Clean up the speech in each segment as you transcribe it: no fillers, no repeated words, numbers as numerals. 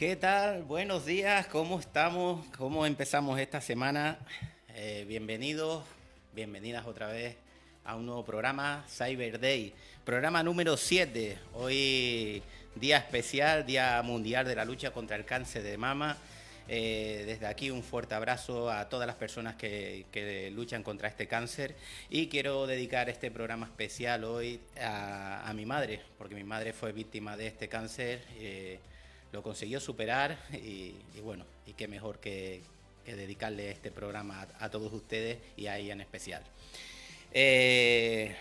¿Qué tal? Buenos días, ¿cómo estamos? ¿Cómo empezamos esta semana? Bienvenidos, bienvenidas otra vez a un nuevo programa, Cyber Day, programa número 7. Hoy día especial, Día Mundial de la Lucha contra el Cáncer de Mama. Desde aquí un fuerte abrazo a todas las personas que luchan contra este cáncer y quiero dedicar este programa especial hoy a mi madre, porque mi madre fue víctima de este cáncer. Lo consiguió superar y bueno, y qué mejor que dedicarle este programa a todos ustedes y a ella en especial. Eh,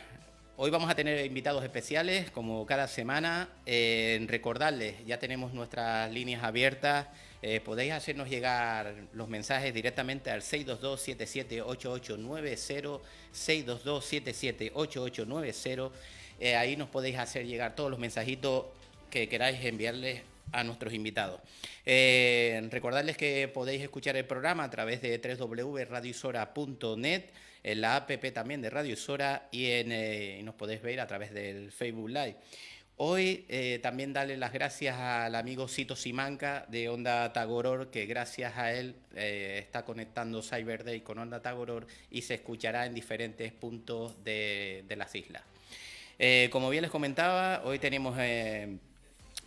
Hoy vamos a tener invitados especiales, como cada semana. Recordarles, ya tenemos nuestras líneas abiertas. Podéis hacernos llegar los mensajes directamente al 622-778890, 622-778890. Ahí nos podéis hacer llegar todos los mensajitos que queráis enviarles a nuestros invitados. Recordarles que podéis escuchar el programa a través de www.radioisora.net, en la app también de Radio Isora y nos podéis ver a través del Facebook Live. Hoy también darle las gracias al amigo Cito Simanca de Onda Tagoror, que gracias a él está conectando Cyber Day con Onda Tagoror y se escuchará en diferentes puntos de las islas. Como bien les comentaba, hoy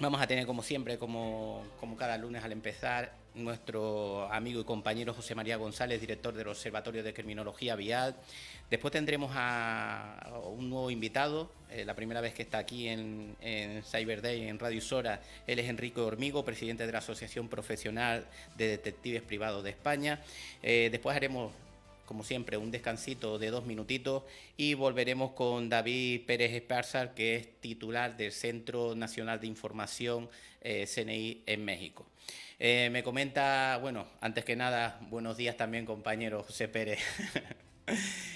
vamos a tener como siempre, como cada lunes al empezar, nuestro amigo y compañero José María González, director del Observatorio de Criminología Vial. Después tendremos a un nuevo invitado, la primera vez que está aquí en Cyber Day, en Radio Isora. Él es Enrique Hormigo, presidente de la Asociación Profesional de Detectives Privados de España. Después haremos, como siempre, un descansito de 2 minutitos y volveremos con David Pérez Esparzar, que es titular del Centro Nacional de Información CNI en México. Me comenta, bueno, antes que nada, buenos días también, compañero José Pérez.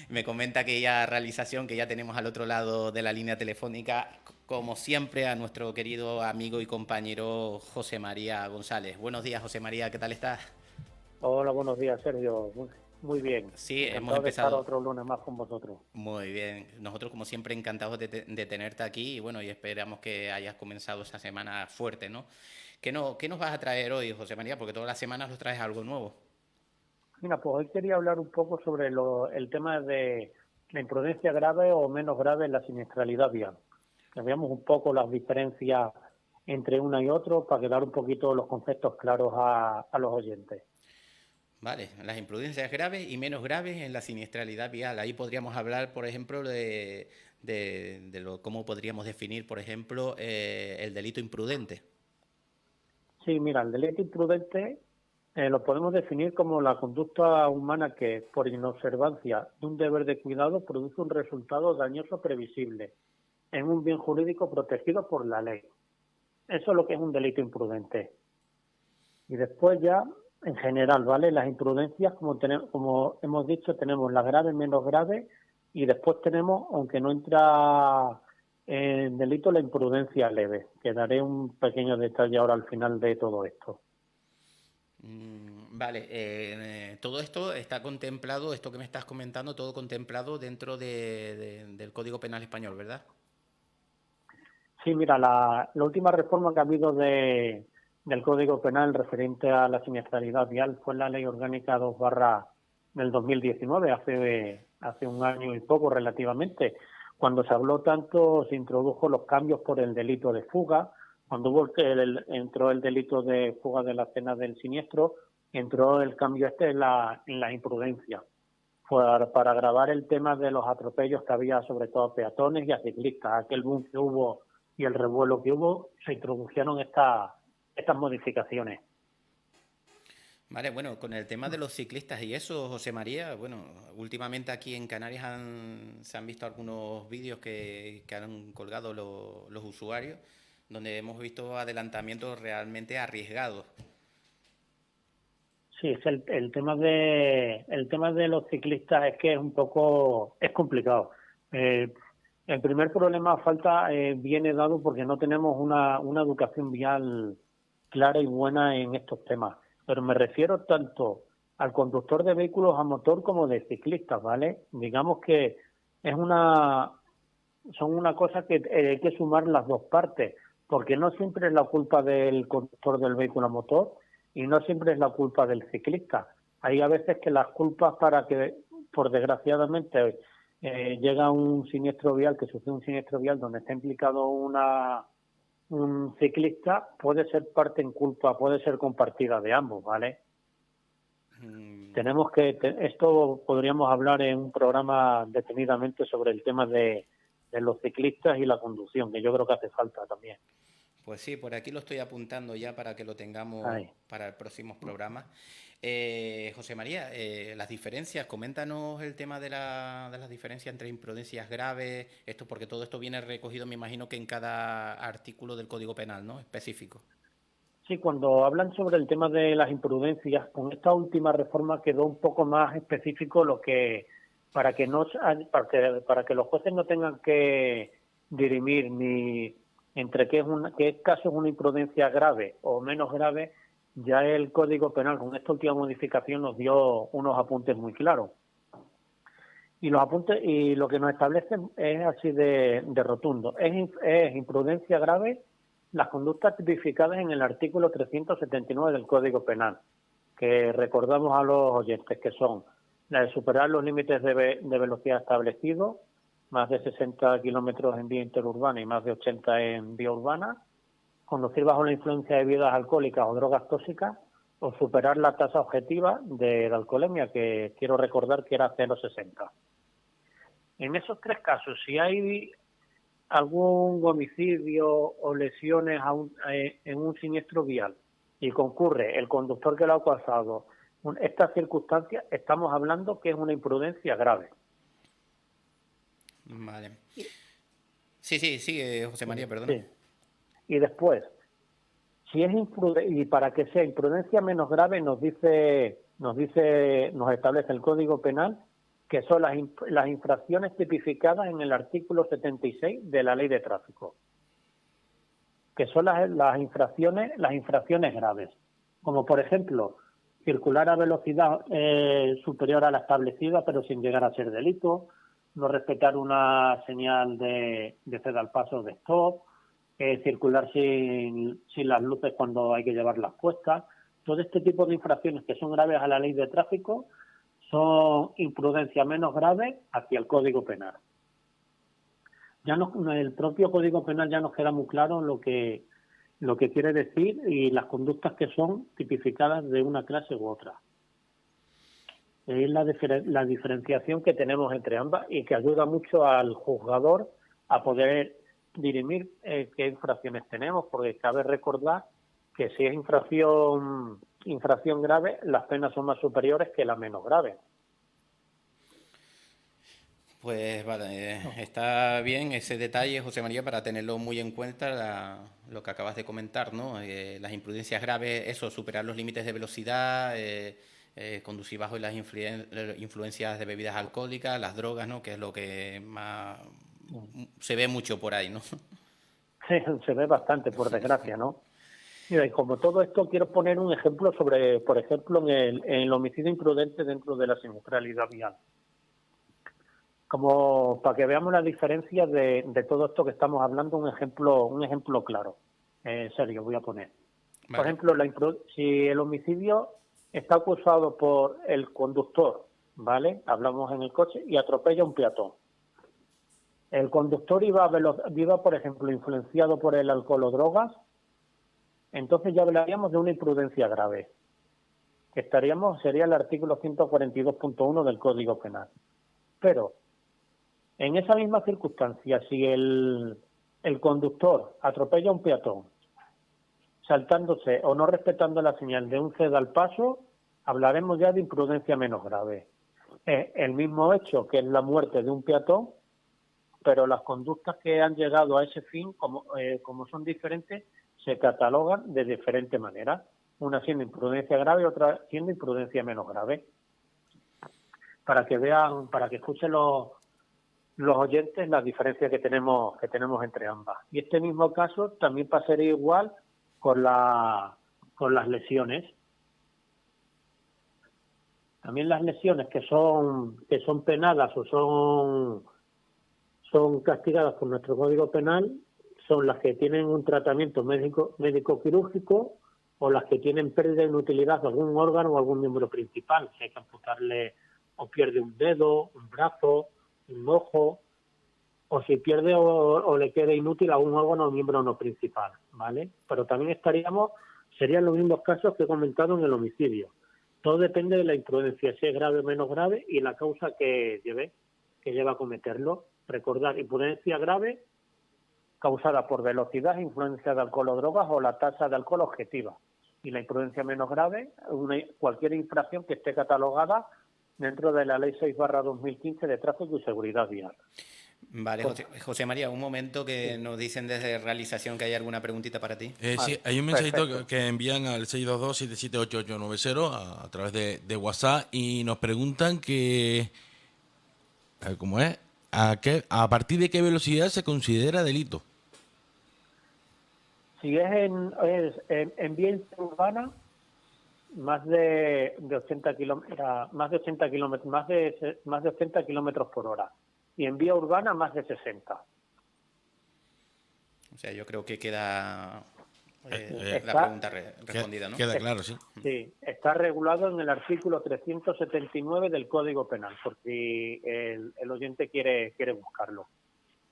Me comenta que ya realización, que ya tenemos al otro lado de la línea telefónica, como siempre, a nuestro querido amigo y compañero José María González. Buenos días, José María, ¿qué tal estás? Hola, buenos días, Sergio. Muy bien. Sí, hemos Encantado de estar empezado. otro lunes más con vosotros. Muy bien, nosotros como siempre encantados de tenerte aquí y bueno, y esperamos que hayas comenzado esta semana fuerte, ¿no? ¿Qué nos vas a traer hoy, José María? Porque todas las semanas nos traes algo nuevo. Mira, pues hoy quería hablar un poco sobre el tema de la imprudencia grave o menos grave en la siniestralidad vial. Que veamos un poco las diferencias entre una y otra para que dar un poquito los conceptos claros a los oyentes. Vale, las imprudencias graves y menos graves en la siniestralidad vial. Ahí podríamos hablar, por ejemplo, cómo podríamos definir, por ejemplo, el delito imprudente. Sí, mira, el delito imprudente lo podemos definir como la conducta humana que, por inobservancia de un deber de cuidado, produce un resultado dañoso previsible en un bien jurídico protegido por la ley. Eso es lo que es un delito imprudente. Y después ya, en general, ¿vale? Las imprudencias, como hemos dicho, tenemos las graves, menos graves, y después tenemos, aunque no entra en delito, la imprudencia leve, que daré un pequeño detalle ahora al final de todo esto. Vale, todo esto está contemplado, esto que me estás comentando, todo contemplado dentro del Código Penal español, ¿verdad? Sí, mira, la última reforma que ha habido del Código Penal referente a la siniestralidad vial fue la Ley Orgánica 2 del 2019, hace un año y poco relativamente. Cuando se habló tanto, se introdujo los cambios por el delito de fuga. Cuando entró el delito de fuga de la escena del siniestro, entró el cambio en la imprudencia. Para agravar el tema de los atropellos que había sobre todo a peatones y a ciclistas. Aquel boom que hubo y el revuelo que hubo, se introdujeron estas modificaciones. Vale, bueno, con el tema de los ciclistas y eso, José María, bueno, últimamente aquí en Canarias se han visto algunos vídeos que han colgado los usuarios, donde hemos visto adelantamientos realmente arriesgados. Sí, es el tema de los ciclistas es que es complicado. El primer problema viene dado porque no tenemos una educación vial clara y buena en estos temas. Pero me refiero tanto al conductor de vehículos a motor como de ciclistas, ¿vale? Digamos que son una cosa que hay que sumar las dos partes, porque no siempre es la culpa del conductor del vehículo a motor y no siempre es la culpa del ciclista. Hay a veces que las culpas para que, por desgraciadamente, llega un siniestro vial, que sucede un siniestro vial donde está implicado un ciclista, puede ser parte en culpa, puede ser compartida de ambos, ¿vale? Tenemos que, esto podríamos hablar en un programa detenidamente sobre el tema de los ciclistas y la conducción, que yo creo que hace falta también. Pues sí, por aquí lo estoy apuntando ya para que lo tengamos Ahí. para el próximo programa. José María, las diferencias, coméntanos el tema de las diferencias entre imprudencias graves, esto porque todo esto viene recogido, me imagino que en cada artículo del Código Penal, ¿no? Específico. Sí, cuando hablan sobre el tema de las imprudencias, con esta última reforma quedó un poco más específico lo que para que para que los jueces no tengan que dirimir ni entre qué caso es una imprudencia grave o menos grave, ya el Código Penal con esta última modificación nos dio unos apuntes muy claros. Y los apuntes y lo que nos establecen es así de rotundo. Es imprudencia grave las conductas tipificadas en el artículo 379 del Código Penal, que recordamos a los oyentes que son la de superar los límites de velocidad establecidos, más de 60 kilómetros en vía interurbana y más de 80 en vía urbana, conducir bajo la influencia de bebidas alcohólicas o drogas tóxicas, o superar la tasa objetiva de la alcoholemia, que quiero recordar que era 0,60. En esos tres casos, si hay algún homicidio o lesiones en un siniestro vial y concurre el conductor que lo ha causado, estas circunstancias, estamos hablando que es una imprudencia grave. Vale. Sí, José María, perdona. Sí. Y después, si es y para que sea imprudencia menos grave, nos establece el Código Penal que son las infracciones tipificadas en el artículo 76 de la Ley de Tráfico, que son las infracciones graves, como por ejemplo circular a velocidad superior a la establecida pero sin llegar a ser delito, no respetar una señal de ceda al paso de stop, circular sin las luces cuando hay que llevarlas puestas. Todo este tipo de infracciones que son graves a la Ley de Tráfico son imprudencia menos grave hacia el Código Penal. El propio Código Penal ya nos queda muy claro lo que quiere decir y las conductas que son tipificadas de una clase u otra. Es la diferenciación que tenemos entre ambas y que ayuda mucho al juzgador a poder dirimir qué infracciones tenemos, porque cabe recordar que si es infracción grave, las penas son más superiores que las menos graves. Pues vale, está bien ese detalle, José María, para tenerlo muy en cuenta lo que acabas de comentar, ¿no? Las imprudencias graves, eso, superar los límites de velocidad, conducir bajo las influencias de bebidas alcohólicas, las drogas, ¿no? Que es lo que más se ve mucho por ahí, ¿no? Sí, se ve bastante, por desgracia, ¿no? Mira, y como todo esto, quiero poner un ejemplo sobre, por ejemplo, en el homicidio imprudente dentro de la siniestralidad vial. Como para que veamos la diferencia de todo esto que estamos hablando, un ejemplo claro. Serio, voy a poner. Vale. Por ejemplo, si el homicidio está causado por el conductor, ¿vale? Hablamos en el coche y atropella a un peatón. El conductor iba, por ejemplo, influenciado por el alcohol o drogas, entonces ya hablaríamos de una imprudencia grave. Sería el artículo 142.1 del Código Penal. Pero, en esa misma circunstancia, si el conductor atropella a un peatón, saltándose o no respetando la señal de un ceda al paso, hablaremos ya de imprudencia menos grave. El mismo hecho que es la muerte de un peatón, pero las conductas que han llegado a ese fin, como son diferentes, se catalogan de diferente manera. Una siendo imprudencia grave y otra siendo imprudencia menos grave. Para que vean, para que escuchen los oyentes la diferencia que tenemos entre ambas. Y este mismo caso también pasaría igual con las lesiones. También las lesiones que son penadas o son castigadas por nuestro Código Penal son las que tienen un tratamiento médico quirúrgico o las que tienen pérdida de inutilidad de algún órgano o algún miembro principal. Si hay que amputarle o pierde un dedo, un brazo, un ojo, o si pierde o le queda inútil a un órgano o miembro no principal, ¿vale? Pero también serían los mismos casos que he comentado en el homicidio. Todo depende de la imprudencia, si es grave o menos grave y la causa que lleva a cometerlo. Recordar, imprudencia grave causada por velocidad, influencia de alcohol o drogas o la tasa de alcohol objetiva. Y la imprudencia menos grave, cualquier infracción que esté catalogada dentro de la Ley 6/2015 de Tráfico y Seguridad Vial. Vale, José María, un momento que nos dicen desde realización que hay alguna preguntita para ti. Sí, hay un mensajito que envían al 622-778890 a través de WhatsApp y nos preguntan que, ¿cómo es? ¿A partir de qué velocidad se considera delito? Si es en vía interurbana, más de 80 kilómetros, más de 80 kilómetros por hora. Y en vía urbana, más de 60. O sea, yo creo que queda la pregunta respondida, ¿no? Queda claro, sí. Sí, está regulado en el artículo 379 del Código Penal, por si el oyente quiere buscarlo.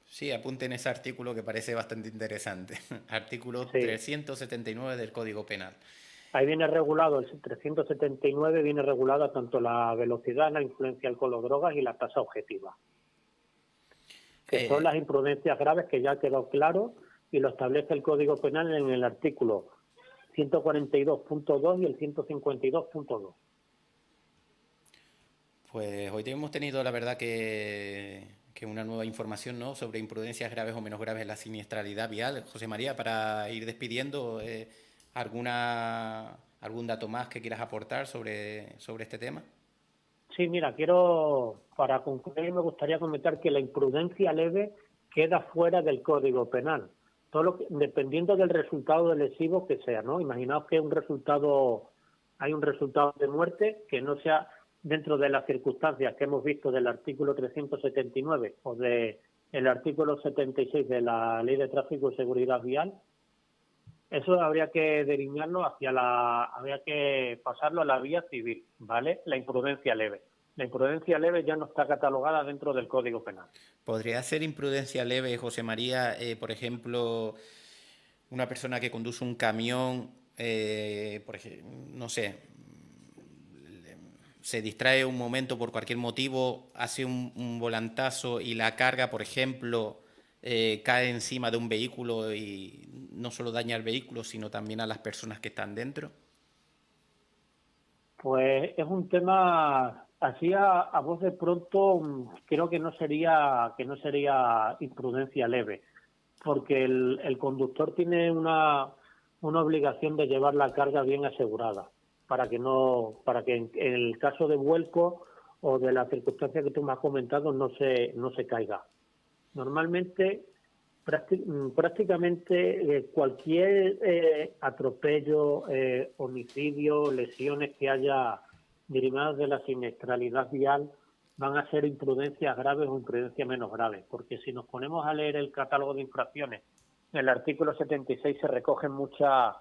Sí, apunten ese artículo que parece bastante interesante. Artículo 379 del Código Penal. Ahí viene regulado, el 379 viene regulada tanto la velocidad, la influencia de alcohol o drogas y la tasa objetiva. Que son las imprudencias graves, que ya quedó claro y lo establece el Código Penal en el artículo 142.2 y el 152.2. Pues hoy hemos tenido, la verdad, que una nueva información, ¿no?, sobre imprudencias graves o menos graves en la siniestralidad vial. José María, para ir despidiendo, ¿algún dato más que quieras aportar sobre este tema? Sí, mira, para concluir, me gustaría comentar que la imprudencia leve queda fuera del Código Penal, dependiendo del resultado lesivo que sea, ¿no? Imaginaos que hay un resultado de muerte que no sea dentro de las circunstancias que hemos visto del artículo 379 o del artículo 76 de la Ley de Tráfico y Seguridad Vial. Eso habría que delinearlo habría que pasarlo a la vía civil, ¿vale? La imprudencia leve. La imprudencia leve ya no está catalogada dentro del Código Penal. ¿Podría ser imprudencia leve, José María, por ejemplo, una persona que conduce un camión, por ejemplo, no sé, se distrae un momento por cualquier motivo, hace un volantazo y la carga, por ejemplo, cae encima de un vehículo y no solo daña el vehículo, sino también a las personas que están dentro? Pues es un tema así a voz de pronto, creo que no sería imprudencia leve, porque el conductor tiene una obligación de llevar la carga bien asegurada para que en el caso de vuelco o de la circunstancia que tú me has comentado no se caiga. Normalmente, prácticamente cualquier atropello, homicidio, lesiones que haya derivadas de la siniestralidad vial van a ser imprudencias graves o imprudencias menos graves, porque si nos ponemos a leer el catálogo de infracciones, en el artículo 76 se recogen muchas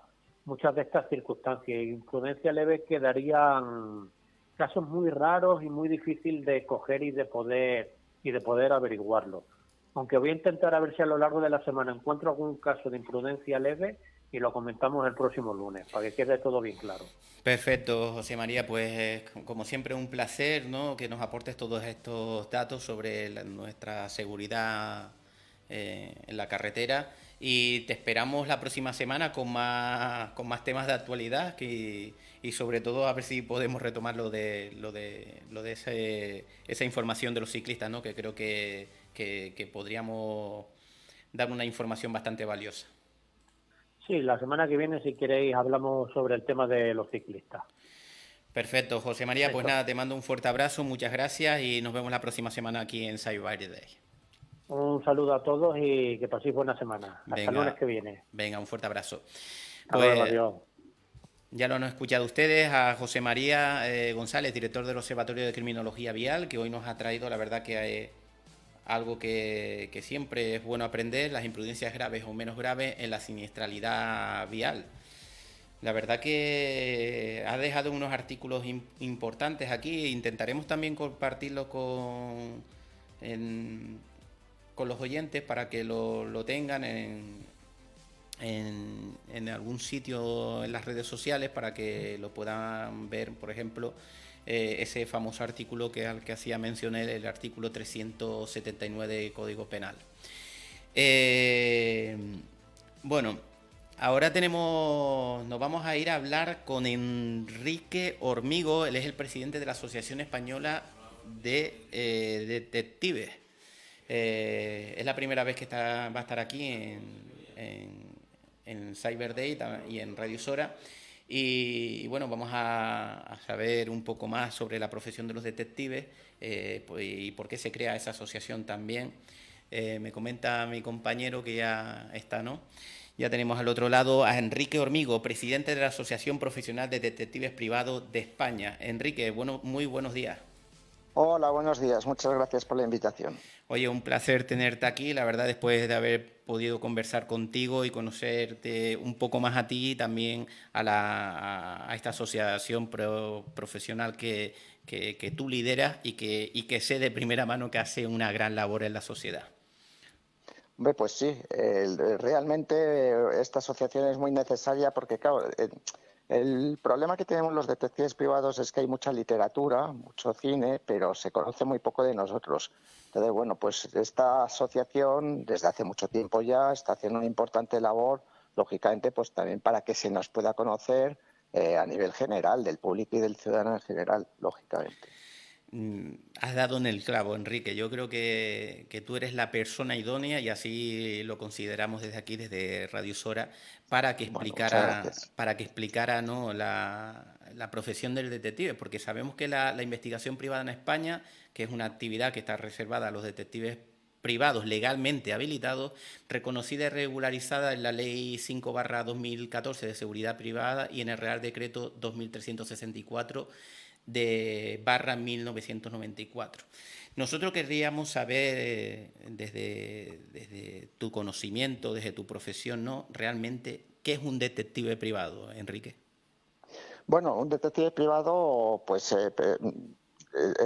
de estas circunstancias, y imprudencias leves quedarían casos muy raros y muy difícil de coger y de poder averiguarlo. Aunque voy a intentar a ver si a lo largo de la semana encuentro algún caso de imprudencia leve y lo comentamos el próximo lunes, para que quede todo bien claro. Perfecto, José María, pues como siempre un placer, ¿no?, que nos aportes todos estos datos sobre nuestra seguridad en la carretera, y te esperamos la próxima semana con más temas de actualidad y sobre todo a ver si podemos retomar lo de esa información de los ciclistas, ¿no?, que creo que podríamos dar una información bastante valiosa. Sí, la semana que viene, si queréis, hablamos sobre el tema de los ciclistas. Perfecto, José María, pues nada, te mando un fuerte abrazo, muchas gracias y nos vemos la próxima semana aquí en Cyber Day. Un saludo a todos y que paséis buena semana. Hasta el lunes que viene. Venga, un fuerte abrazo. Pues, adiós. Ya lo han escuchado ustedes a José María González, director del Observatorio de Criminología Vial, que hoy nos ha traído, la verdad, que algo que siempre es bueno aprender, las imprudencias graves o menos graves en la siniestralidad vial. La verdad que has dejado unos artículos importantes aquí. Intentaremos también compartirlos con los oyentes para que lo tengan en algún sitio en las redes sociales para que lo puedan ver, por ejemplo, ese famoso artículo al que hacía mención el artículo 379 del Código Penal. Bueno, ahora nos vamos a ir a hablar con Enrique Hormigo. Él es el presidente de la Asociación Española de Detectives. Es la primera vez que va a estar aquí en Cyber Day y en Radio Sora. Y bueno, vamos a saber un poco más sobre la profesión de los detectives y por qué se crea esa asociación también. Me comenta mi compañero que ya está, ¿no? Ya tenemos al otro lado a Enrique Hormigo, presidente de la Asociación Profesional de Detectives Privados de España. Enrique, muy buenos días. Hola, buenos días. Muchas gracias por la invitación. Oye, un placer tenerte aquí, la verdad, después de haber podido conversar contigo y conocerte un poco más a ti y también a esta asociación profesional que tú lideras y que sé de primera mano que hace una gran labor en la sociedad. Hombre, pues sí, realmente esta asociación es muy necesaria porque, claro, el problema que tenemos los detectives privados es que hay mucha literatura, mucho cine, pero se conoce muy poco de nosotros. Entonces, bueno, pues esta asociación desde hace mucho tiempo ya está haciendo una importante labor, lógicamente, pues también para que se nos pueda conocer a nivel general, del público y del ciudadano en general, lógicamente. Has dado en el clavo, Enrique. Yo creo que tú eres la persona idónea y así lo consideramos desde aquí, desde Radio Sora, para que Bueno, muchas explicara, ¿no? la profesión del detective, porque sabemos que la investigación privada en España, que es una actividad que está reservada a los detectives privados legalmente habilitados, reconocida y regularizada en la Ley 5/2014 de Seguridad Privada y en el Real Decreto 2364 de /1994. Nosotros querríamos saber desde tu conocimiento, desde tu profesión, ¿no? Realmente, ¿qué es un detective privado, Enrique? Bueno, un detective privado pues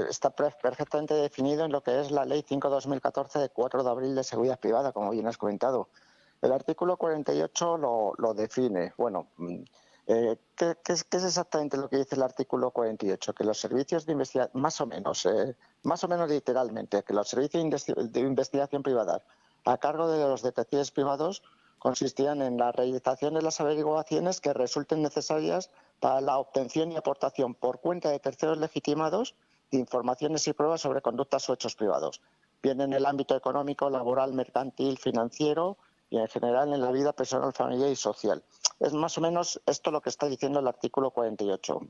está perfectamente definido en lo que es la Ley 5/2014 de 4 de abril de Seguridad Privada, como bien has comentado. El artículo 48 lo define. Bueno, ¿qué es exactamente lo que dice el artículo 48? Que los servicios de investigación, más o menos literalmente, que los servicios de investigación privada a cargo de los detectives privados consistían en la realización de las averiguaciones que resulten necesarias para la obtención y aportación por cuenta de terceros legitimados de informaciones y pruebas sobre conductas o hechos privados, bien en el ámbito económico, laboral, mercantil, financiero y en general en la vida personal, familiar y social. Es más o menos esto lo que está diciendo el artículo 48.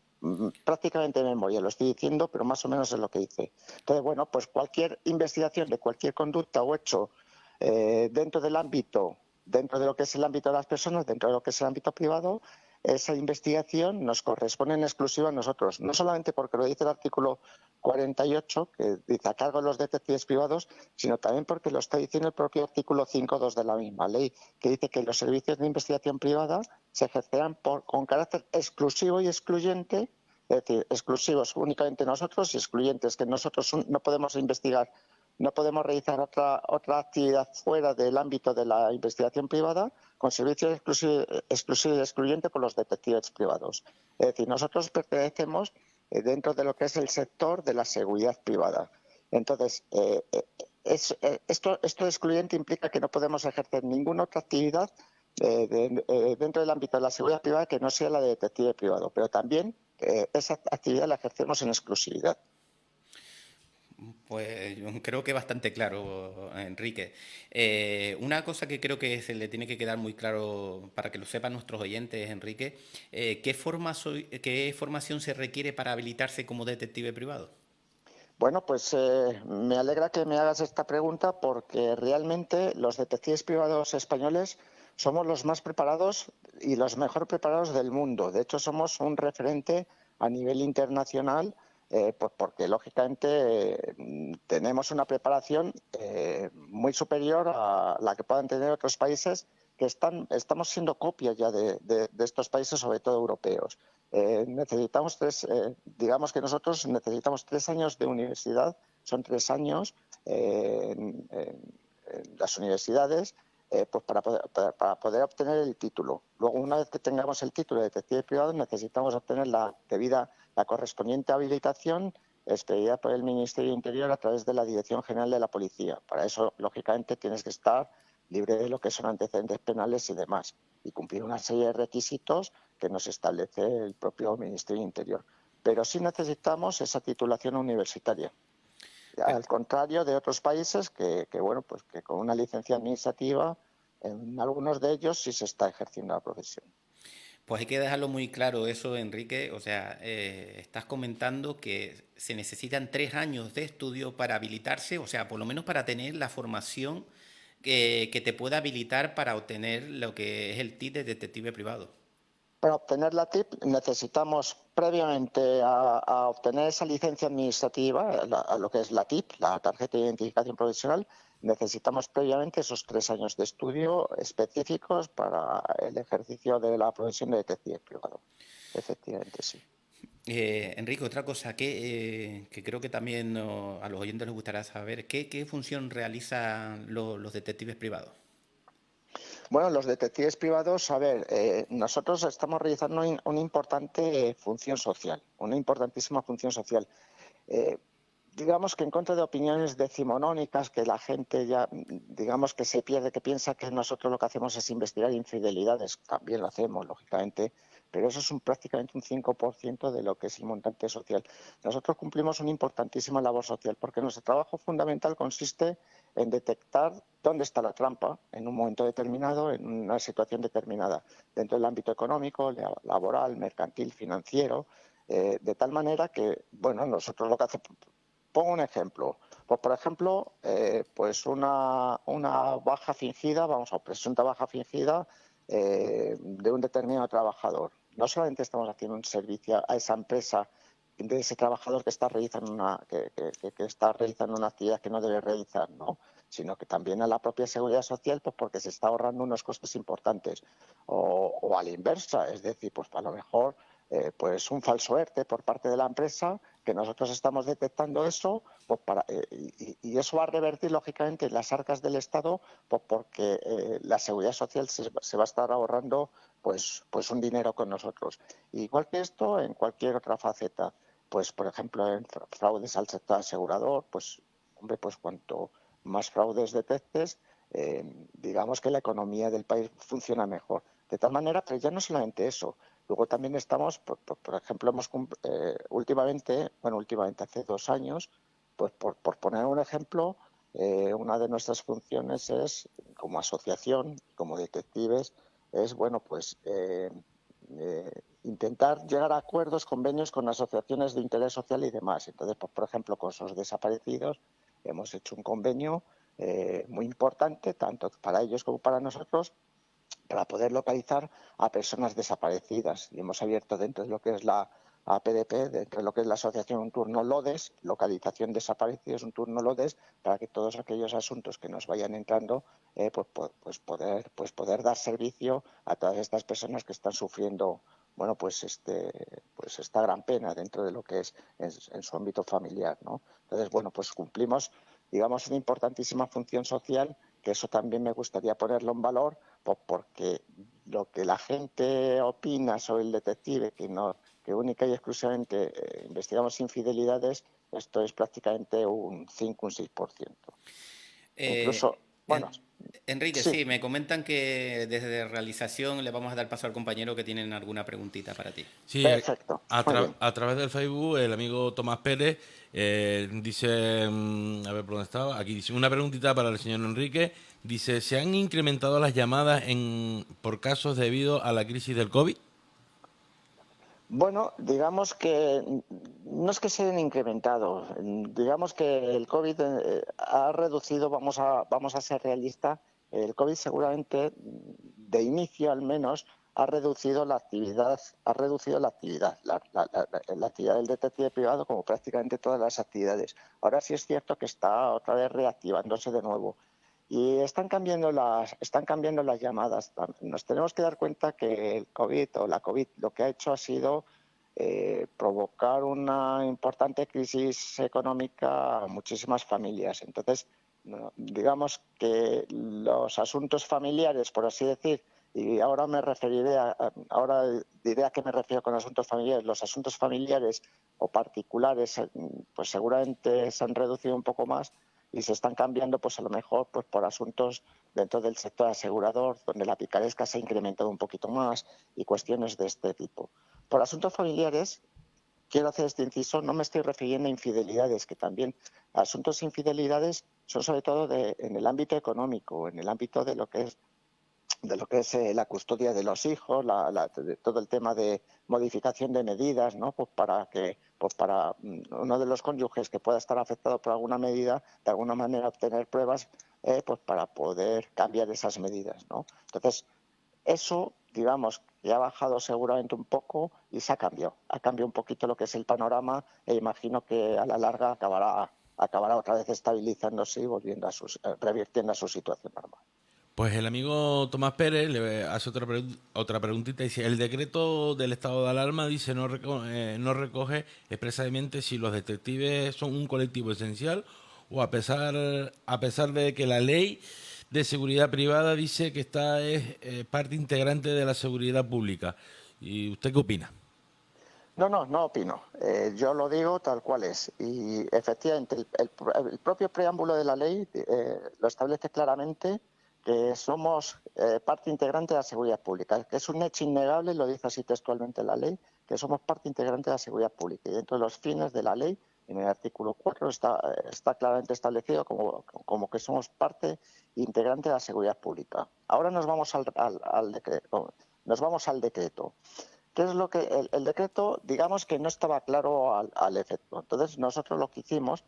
Prácticamente de memoria lo estoy diciendo, pero más o menos es lo que dice. Entonces, bueno, pues cualquier investigación de cualquier conducta o hecho dentro de lo que es el ámbito de las personas, dentro de lo que es el ámbito privado, esa investigación nos corresponde en exclusiva a nosotros, no solamente porque lo dice el artículo 48, que dice a cargo de los detectives privados, sino también porque lo está diciendo el propio artículo 5.2 de la misma ley, que dice que los servicios de investigación privada se ejercerán con carácter exclusivo y excluyente, es decir, exclusivos únicamente nosotros y excluyentes que nosotros no podemos investigar, no podemos realizar otra actividad fuera del ámbito de la investigación privada con servicios exclusivos y excluyentes por los detectives privados. Es decir, nosotros pertenecemos dentro de lo que es el sector de la seguridad privada. Entonces, esto de excluyente implica que no podemos ejercer ninguna otra actividad dentro del ámbito de la seguridad privada que no sea la de detective privado, pero también esa actividad la ejercemos en exclusividad. Pues creo que bastante claro, Enrique. Una cosa que creo que se le tiene que quedar muy claro para que lo sepan nuestros oyentes, Enrique, ¿qué formación se requiere para habilitarse como detective privado? Bueno, pues me alegra que me hagas esta pregunta porque realmente los detectives privados españoles somos los más preparados y los mejor preparados del mundo. De hecho, somos un referente a nivel internacional Pues porque lógicamente tenemos una preparación muy superior a la que puedan tener otros países que estamos siendo copias ya de estos países, sobre todo europeos. Necesitamos digamos que nosotros necesitamos 3 años de universidad, son 3 años en las universidades, pues para poder obtener el título. Luego, una vez que tengamos el título de detective privado, necesitamos obtener la correspondiente habilitación expedida por el Ministerio de Interior a través de la Dirección General de la Policía. Para eso, lógicamente, tienes que estar libre de lo que son antecedentes penales y demás, y cumplir una serie de requisitos que nos establece el propio Ministerio de Interior. Pero sí necesitamos esa titulación universitaria. Al contrario de otros países bueno, pues que con una licencia administrativa, en algunos de ellos sí se está ejerciendo la profesión. Pues hay que dejarlo muy claro eso, Enrique. O sea, estás comentando que se necesitan 3 años de estudio para habilitarse, o sea, por lo menos para tener la formación que te pueda habilitar para obtener lo que es el TIT de detective privado. Para obtener la TIP necesitamos previamente a obtener esa licencia administrativa, a lo que es la TIP, la tarjeta de identificación profesional, necesitamos previamente esos 3 años de estudio específicos para el ejercicio de la profesión de detective privado. Efectivamente, sí. Enrique, otra cosa que creo que también a los oyentes les gustará saber, ¿qué función realizan los detectives privados? Bueno, los detectives privados, a ver, nosotros estamos realizando una importante función social, una importantísima función social. Digamos que en contra de opiniones decimonónicas, que la gente ya, digamos que se pierde, que piensa que nosotros lo que hacemos es investigar infidelidades, también lo hacemos, lógicamente, pero eso es prácticamente un 5% de lo que es el montante social. Nosotros cumplimos una importantísima labor social, porque nuestro trabajo fundamental consiste en detectar dónde está la trampa en un momento determinado, en una situación determinada, dentro del ámbito económico, laboral, mercantil, financiero, de tal manera que, bueno, nosotros lo que hacemos. Pongo un ejemplo. Pues, por ejemplo, pues una baja fingida, presunta baja fingida de un determinado trabajador. No solamente estamos haciendo un servicio a esa empresa de ese trabajador que está realizando que está realizando una actividad que no debe realizar, ¿no? Sino que también a la propia seguridad social, pues porque se está ahorrando unos costes importantes. O a la inversa, es decir, pues a lo mejor pues un falso ERTE por parte de la empresa, que nosotros estamos detectando eso, pues y eso va a revertir lógicamente en las arcas del Estado, pues porque la seguridad social se va a estar ahorrando pues un dinero con nosotros. Igual que esto en cualquier otra faceta, pues por ejemplo en fraudes al sector asegurador, pues hombre, pues cuanto más fraudes detectes, digamos que la economía del país funciona mejor. De tal manera, pero ya no solamente eso. Luego también estamos, por ejemplo, últimamente hace 2 años, pues por poner un ejemplo, una de nuestras funciones es, como asociación, como detectives, es, bueno, pues intentar llegar a acuerdos, convenios con asociaciones de interés social y demás. Entonces, pues, por ejemplo, con esos desaparecidos hemos hecho un convenio muy importante, tanto para ellos como para nosotros, para poder localizar a personas desaparecidas. Y hemos abierto dentro de lo que es la APDP, dentro de lo que es la asociación, un turno LODES, localización desaparecidos, un turno LODES, para que todos aquellos asuntos que nos vayan entrando, poder dar servicio a todas estas personas que están sufriendo, bueno, pues esta gran pena dentro de lo que es en su ámbito familiar, ¿no? Entonces, bueno, pues cumplimos, digamos, una importantísima función social, que eso también me gustaría ponerlo en valor, pues porque lo que la gente opina sobre el detective, que única y exclusivamente investigamos infidelidades, esto es prácticamente un 5, un 6%. Incluso, bueno, Enrique, sí. sí, me comentan que desde realización le vamos a dar paso al compañero que tienen alguna preguntita para ti. Sí, Perfecto, muy bien. a través del Facebook, el amigo Tomás Pérez dice, a ver por dónde estaba, aquí dice, una preguntita para el señor Enrique, dice, ¿se han incrementado las llamadas por casos debido a la crisis del COVID? Bueno, digamos que no es que se hayan incrementado, digamos que el COVID ha reducido, vamos a ser realistas, el COVID seguramente, de inicio al menos, ha reducido la actividad, la actividad del detective privado, como prácticamente todas las actividades. Ahora sí es cierto que está otra vez reactivándose de nuevo. Y están cambiando las llamadas. Nos tenemos que dar cuenta que el COVID o la COVID lo que ha hecho ha sido provocar una importante crisis económica a muchísimas familias. Entonces, digamos que los asuntos familiares, por así decir, y ahora ahora diré a qué me refiero con asuntos familiares. Los asuntos familiares o particulares, pues seguramente se han reducido un poco más y se están cambiando, pues a lo mejor, pues por asuntos dentro del sector asegurador, donde la picaresca se ha incrementado un poquito más y cuestiones de este tipo. Por asuntos familiares, quiero hacer este inciso, no me estoy refiriendo a infidelidades, que también asuntos de infidelidades son sobre todo en el ámbito económico, en el ámbito de lo que es la custodia de los hijos, todo el tema de modificación de medidas, ¿no? Pues para uno de los cónyuges que pueda estar afectado por alguna medida, de alguna manera obtener pruebas, pues para poder cambiar esas medidas, ¿no? Entonces, eso, digamos, que ha bajado seguramente un poco y ha cambiado un poquito lo que es el panorama, e imagino que a la larga acabará otra vez estabilizándose y revirtiendo a su situación normal. Pues el amigo Tomás Pérez le hace otra preguntita. Dice, el decreto del estado de alarma dice no recoge expresamente si los detectives son un colectivo esencial o a pesar de que la ley de seguridad privada dice que esta es parte integrante de la seguridad pública. ¿Y usted qué opina? No opino. Yo lo digo tal cual es. Y efectivamente, el propio preámbulo de la ley lo establece claramente, que somos parte integrante de la seguridad pública, que es un hecho innegable, lo dice así textualmente la ley, que somos parte integrante de la seguridad pública. Y dentro de los fines de la ley, en el artículo 4 está claramente establecido como que somos parte integrante de la seguridad pública. Ahora nos vamos al decreto. ¿Qué es lo que el decreto, digamos que no estaba claro al efecto? Entonces nosotros lo que hicimos,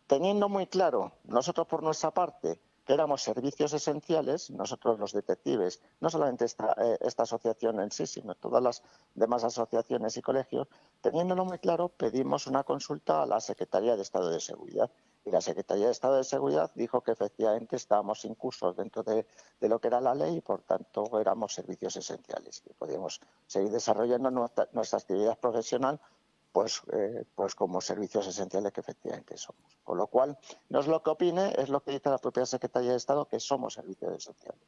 teniendo muy claro, nosotros por nuestra parte, que éramos servicios esenciales, nosotros los detectives, no solamente esta asociación en sí, sino todas las demás asociaciones y colegios, teniéndolo muy claro, pedimos una consulta a la Secretaría de Estado de Seguridad. Y la Secretaría de Estado de Seguridad dijo que efectivamente estábamos incursos dentro de lo que era la ley y, por tanto, éramos servicios esenciales y podíamos seguir desarrollando nuestra actividad profesional pues como servicios esenciales que efectivamente somos. Con lo cual, no es lo que opine, es lo que dice la propia Secretaría de Estado, que somos servicios esenciales.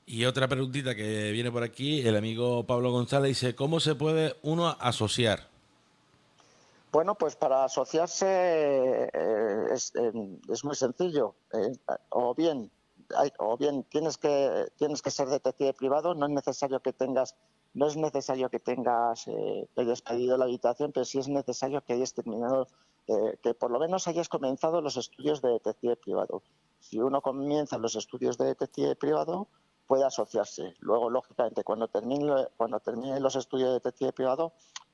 Y otra preguntita que viene por aquí, el amigo Pablo González dice, ¿cómo se puede uno asociar? Bueno, pues para asociarse es muy sencillo. O bien tienes que ser detective privado, no es necesario que tengas que hayas pedido la habitación, pero sí es necesario que hayas terminado, que por lo menos hayas comenzado los estudios de detective privado. Si uno comienza los estudios de detective privado, puede asociarse. Luego, lógicamente, cuando termine los estudios de detective privado,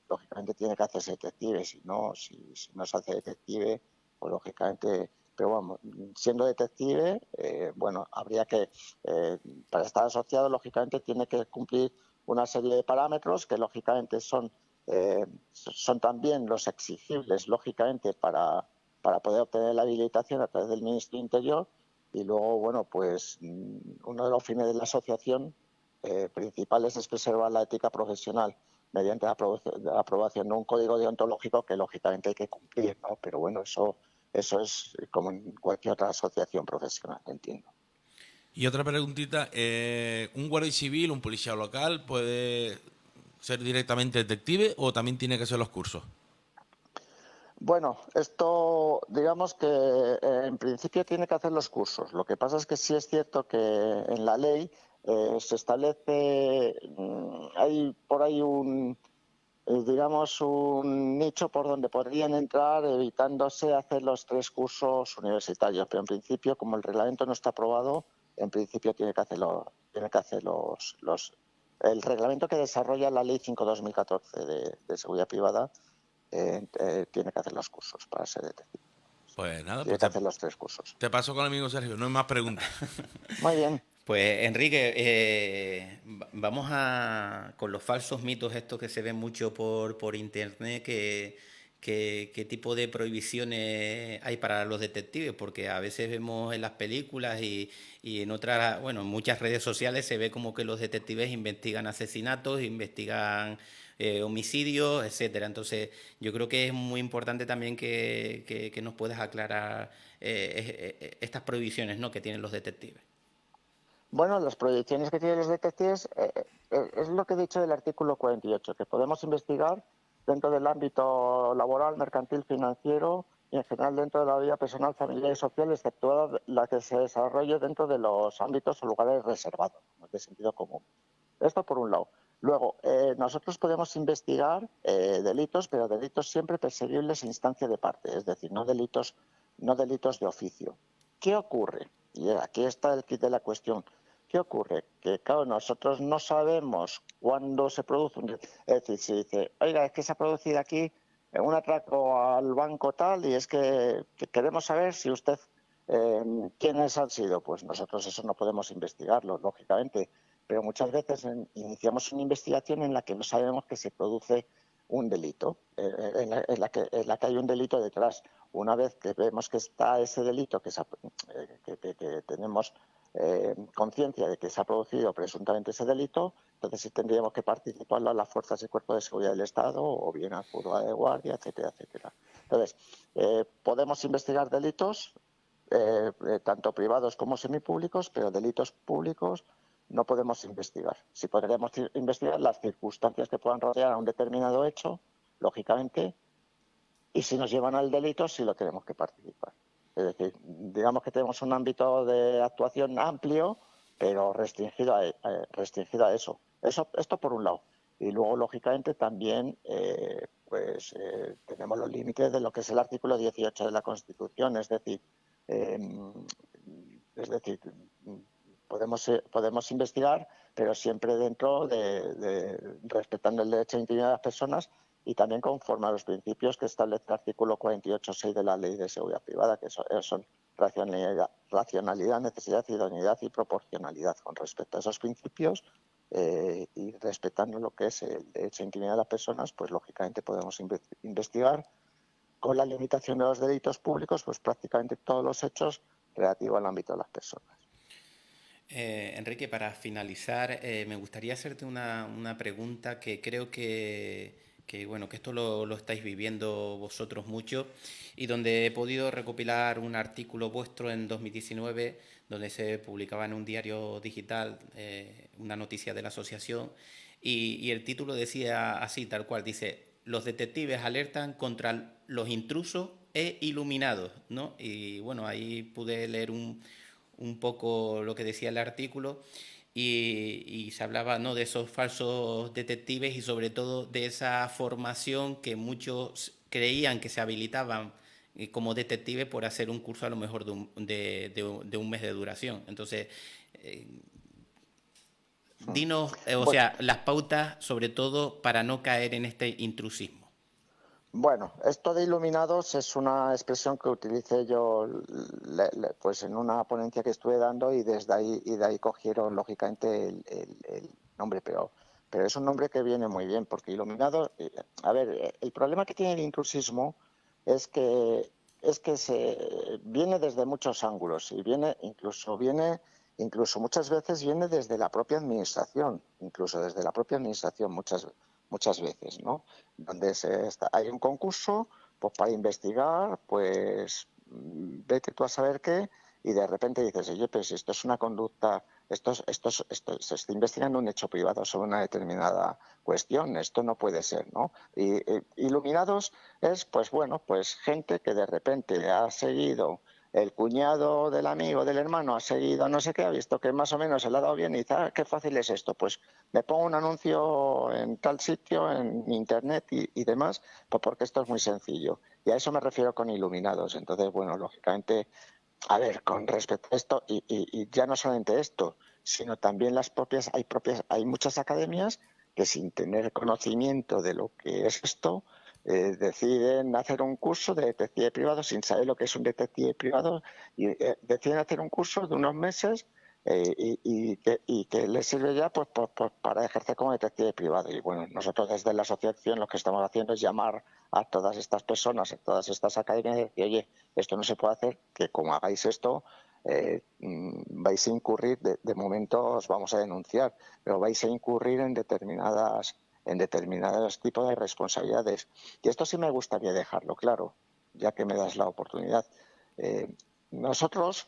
lógicamente tiene que hacerse detective. Si no se hace detective, pues lógicamente, pero vamos, siendo detective, habría que, para estar asociado, lógicamente tiene que cumplir una serie de parámetros que lógicamente son también los exigibles, lógicamente, para poder obtener la habilitación a través del Ministerio del Interior. Y luego, bueno, pues uno de los fines de la asociación principales es preservar la ética profesional mediante la aprobación de un código deontológico que lógicamente hay que cumplir, ¿no? Pero bueno, eso es como en cualquier otra asociación profesional, entiendo. Y otra preguntita, ¿un guardia civil, un policía local puede ser directamente detective o también tiene que hacer los cursos? Bueno, esto digamos que en principio tiene que hacer los cursos. Lo que pasa es que sí es cierto que en la ley se establece, hay por ahí digamos, un nicho por donde podrían entrar evitándose hacer los 3 cursos universitarios. Pero en principio, como el reglamento no está aprobado, en principio tiene que hacer el reglamento que desarrolla la Ley 5/2014 de seguridad privada. Tiene que hacer los cursos para ser detective. Pues nada, Tiene que hacer los 3 cursos. te paso con el amigo Sergio, no hay más preguntas. Muy bien. Pues Enrique, vamos con los falsos mitos estos que se ven mucho por internet, qué tipo de prohibiciones hay para los detectives, porque a veces vemos en las películas y en otras, bueno, en muchas redes sociales se ve como que los detectives investigan asesinatos, investigan homicidios, etcétera. Entonces, yo creo que es muy importante también que nos puedas aclarar estas prohibiciones, ¿no?, que tienen los detectives. Bueno, las proyecciones que tienen los detectives es lo que he dicho del artículo 48, que podemos investigar dentro del ámbito laboral, mercantil, financiero y en general dentro de la vida personal, familiar y social, exceptuada la que se desarrolle dentro de los ámbitos o lugares reservados, de sentido común. Esto por un lado. Luego, nosotros podemos investigar delitos, pero delitos siempre perseguibles a instancia de parte, es decir, no delitos de oficio. ¿Qué ocurre? Y aquí está el quid de la cuestión. ¿Qué ocurre? Que, claro, nosotros no sabemos cuándo se produce Es decir, si dice, oiga, es que se ha producido aquí un atraco al banco tal y es que queremos saber si usted, quiénes han sido. Pues nosotros eso no podemos investigarlo, lógicamente. Pero muchas veces iniciamos una investigación en la que no sabemos que se produce un delito, en la que hay un delito detrás. Una vez que vemos que está ese delito, que tenemos conciencia de que se ha producido presuntamente ese delito, entonces sí tendríamos que participar las fuerzas y cuerpos de seguridad del Estado o bien al juzgado de guardia, etcétera, etcétera. Entonces, podemos investigar delitos, tanto privados como semipúblicos, pero delitos públicos no podemos investigar. Sí podremos investigar las circunstancias que puedan rodear a un determinado hecho, lógicamente, y si nos llevan al delito, sí lo tenemos que participar. Es decir, digamos que tenemos un ámbito de actuación amplio, pero restringido a eso. Esto por un lado. Y luego, lógicamente, también tenemos los límites de lo que es el artículo 18 de la Constitución. Es decir, podemos investigar, pero siempre dentro respetando el derecho a la intimidad de las personas y también conforme a los principios que establece el artículo 48.6 de la Ley de Seguridad Privada, que son racionalidad, necesidad, idoneidad y proporcionalidad. Con respecto a esos principios y respetando lo que es el derecho a la intimidad de las personas, pues lógicamente podemos investigar con la limitación de los delitos públicos, pues prácticamente todos los hechos relativos al ámbito de las personas. Enrique, para finalizar, me gustaría hacerte una pregunta que creo que esto lo estáis viviendo vosotros mucho y donde he podido recopilar un artículo vuestro en 2019 donde se publicaba en un diario digital una noticia de la asociación y el título decía así, tal cual, dice: los detectives alertan contra los intrusos e iluminados, ¿no? Y bueno, ahí pude leer un poco lo que decía el artículo y se hablaba, ¿no?, de esos falsos detectives y sobre todo de esa formación que muchos creían que se habilitaban como detectives por hacer un curso a lo mejor de un mes de duración. Entonces, dinos, sea, las pautas sobre todo para no caer en este intrusismo. Bueno, esto de iluminados es una expresión que utilicé yo pues en una ponencia que estuve dando y de ahí cogieron lógicamente el nombre, pero es un nombre que viene muy bien porque iluminado, a ver, el problema que tiene el intrusismo es que viene desde muchos ángulos y incluso muchas veces viene desde la propia administración, muchas veces, ¿no? Donde hay un concurso, pues para investigar, pues vete tú a saber qué, y de repente dices, oye, pero si esto es una conducta, se está investigando un hecho privado sobre una determinada cuestión, esto no puede ser, ¿no? Y iluminados es, pues bueno, pues gente que de repente ha seguido el cuñado del amigo, del hermano, ha seguido no sé qué, ha visto que más o menos se le ha dado bien y dice, qué fácil es esto, pues me pongo un anuncio en tal sitio, en internet y demás, pues porque esto es muy sencillo. Y a eso me refiero con iluminados. Entonces, bueno, lógicamente, a ver, con respecto a esto, y ya no solamente esto, sino también hay muchas academias que sin tener conocimiento de lo que es esto, deciden hacer un curso de detective privado sin saber lo que es un detective privado y deciden hacer un curso de unos meses y que les sirve ya pues para ejercer como detective privado. Y bueno, nosotros desde la asociación lo que estamos haciendo es llamar a todas estas personas, a todas estas academias y decir, oye, esto no se puede hacer, que como hagáis esto vais a incurrir, de momento os vamos a denunciar, pero vais a incurrir en determinados tipos de responsabilidades. Y esto sí me gustaría dejarlo claro, ya que me das la oportunidad. Nosotros,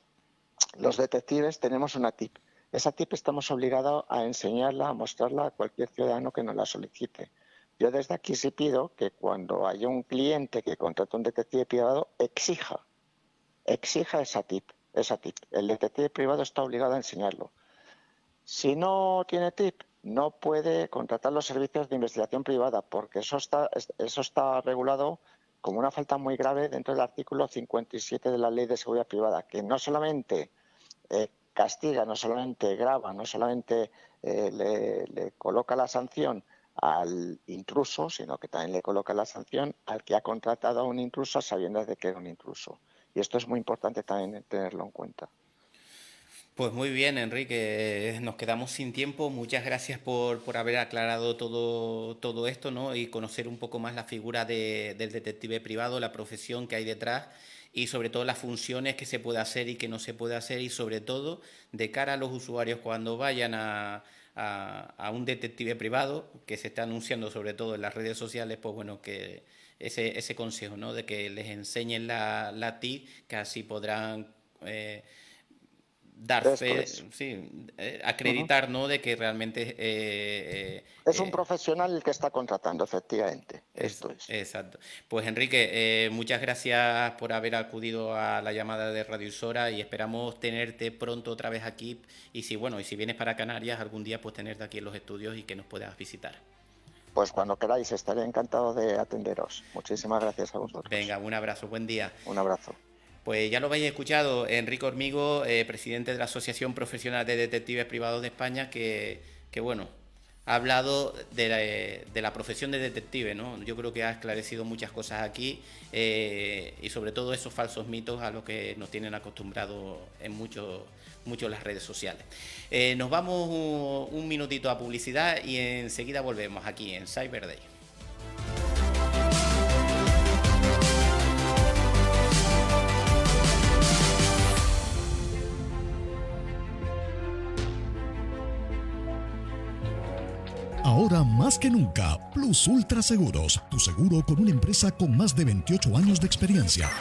los detectives, tenemos una TIP. Esa TIP estamos obligados a enseñarla, a mostrarla a cualquier ciudadano que nos la solicite. Yo desde aquí sí pido que cuando haya un cliente que contrate un detective privado, exija esa TIP. El detective privado está obligado a enseñarlo. Si no tiene TIP, no puede contratar los servicios de investigación privada, porque eso está regulado como una falta muy grave dentro del artículo 57 de la Ley de Seguridad Privada, que no solamente castiga, no solamente grava, no solamente le coloca la sanción al intruso, sino que también le coloca la sanción al que ha contratado a un intruso sabiendo de que era un intruso. Y esto es muy importante también tenerlo en cuenta. Pues muy bien, Enrique, nos quedamos sin tiempo. Muchas gracias por haber aclarado todo esto, ¿no? Y conocer un poco más la figura del detective privado, la profesión que hay detrás y sobre todo las funciones que se puede hacer y que no se puede hacer y sobre todo de cara a los usuarios cuando vayan a un detective privado que se está anunciando sobre todo en las redes sociales, pues bueno, que ese consejo, ¿no? De que les enseñen la TIC, que así podrán dar fe, sí, acreditar, ¿no? De que realmente es un profesional el que está contratando, efectivamente. Esto es. Exacto. Pues Enrique, muchas gracias por haber acudido a la llamada de Radio Isora y esperamos tenerte pronto otra vez aquí y si vienes para Canarias algún día pues tenerte aquí en los estudios y que nos puedas visitar. Pues cuando queráis, estaré encantado de atenderos. Muchísimas gracias a vosotros. Venga, un abrazo, buen día. Un abrazo. Pues ya lo habéis escuchado, Enrique Hormigo, presidente de la Asociación Profesional de Detectives Privados de España, que bueno, ha hablado de la profesión de detective, ¿no? Yo creo que ha esclarecido muchas cosas aquí y sobre todo esos falsos mitos a los que nos tienen acostumbrados en mucho las redes sociales. Nos vamos un minutito a publicidad y enseguida volvemos aquí en Cyber Day. Ahora más que nunca, Plus Ultra Seguros, tu seguro con una empresa con más de 28 años de experiencia.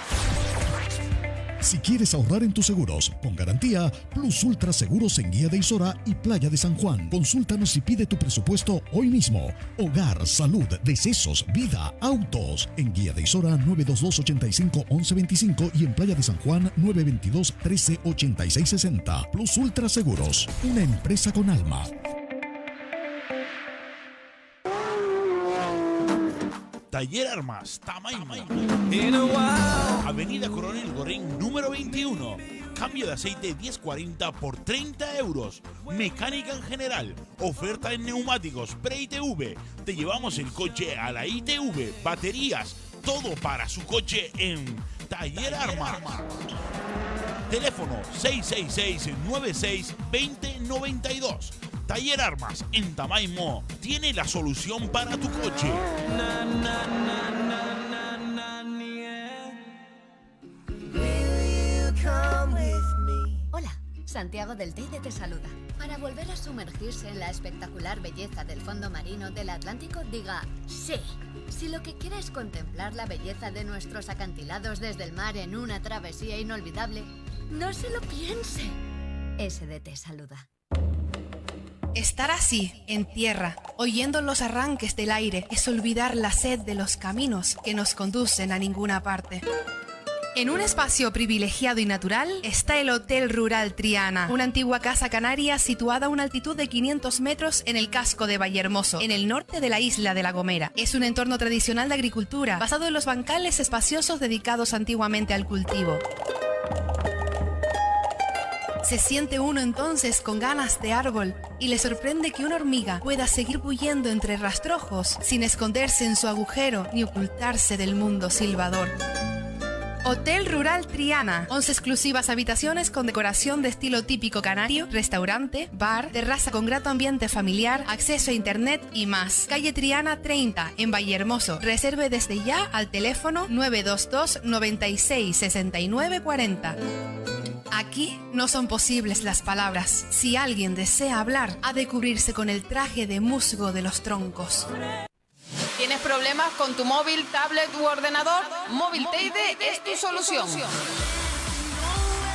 Si quieres ahorrar en tus seguros con garantía, Plus Ultra Seguros en Guía de Isora y Playa de San Juan. Consúltanos y pide tu presupuesto hoy mismo. Hogar, salud, decesos, vida, autos. En Guía de Isora 922-85-1125 y en Playa de San Juan 922-138660. Plus Ultra Seguros, una empresa con alma. Taller Armas, Tamaimo. Avenida Coronel Gorrín, número 21. Cambio de aceite 1040 por 30 euros. Mecánica en general. Oferta en neumáticos, pre-ITV. Te llevamos el coche a la ITV. Baterías, todo para su coche en Taller Armas. Teléfono 666-96-2092. Taller Armas en Tamaimo tiene la solución para tu coche. Hola, Santiago del Teide te saluda. Para volver a sumergirse en la espectacular belleza del fondo marino del Atlántico, diga sí. Si lo que quiere es contemplar la belleza de nuestros acantilados desde el mar en una travesía inolvidable, no se lo piense. SDT saluda. Estar así, en tierra, oyendo los arranques del aire, es olvidar la sed de los caminos que nos conducen a ninguna parte. En un espacio privilegiado y natural está el Hotel Rural Triana, una antigua casa canaria situada a una altitud de 500 metros en el casco de Vallehermoso, en el norte de la isla de La Gomera. Es un entorno tradicional de agricultura, basado en los bancales espaciosos dedicados antiguamente al cultivo. Se siente uno entonces con ganas de árbol y le sorprende que una hormiga pueda seguir bulliendo entre rastrojos sin esconderse en su agujero ni ocultarse del mundo silbador. Hotel Rural Triana, 11 exclusivas habitaciones con decoración de estilo típico canario, restaurante, bar, terraza con grato ambiente familiar, acceso a internet y más. Calle Triana 30, en Vallehermoso. Reserve desde ya al teléfono 922 96 69 40. Aquí no son posibles las palabras. Si alguien desea hablar, ha de cubrirse con el traje de musgo de los troncos. ¿Tienes problemas con tu móvil, tablet u ordenador? Móvil Teide es tu solución.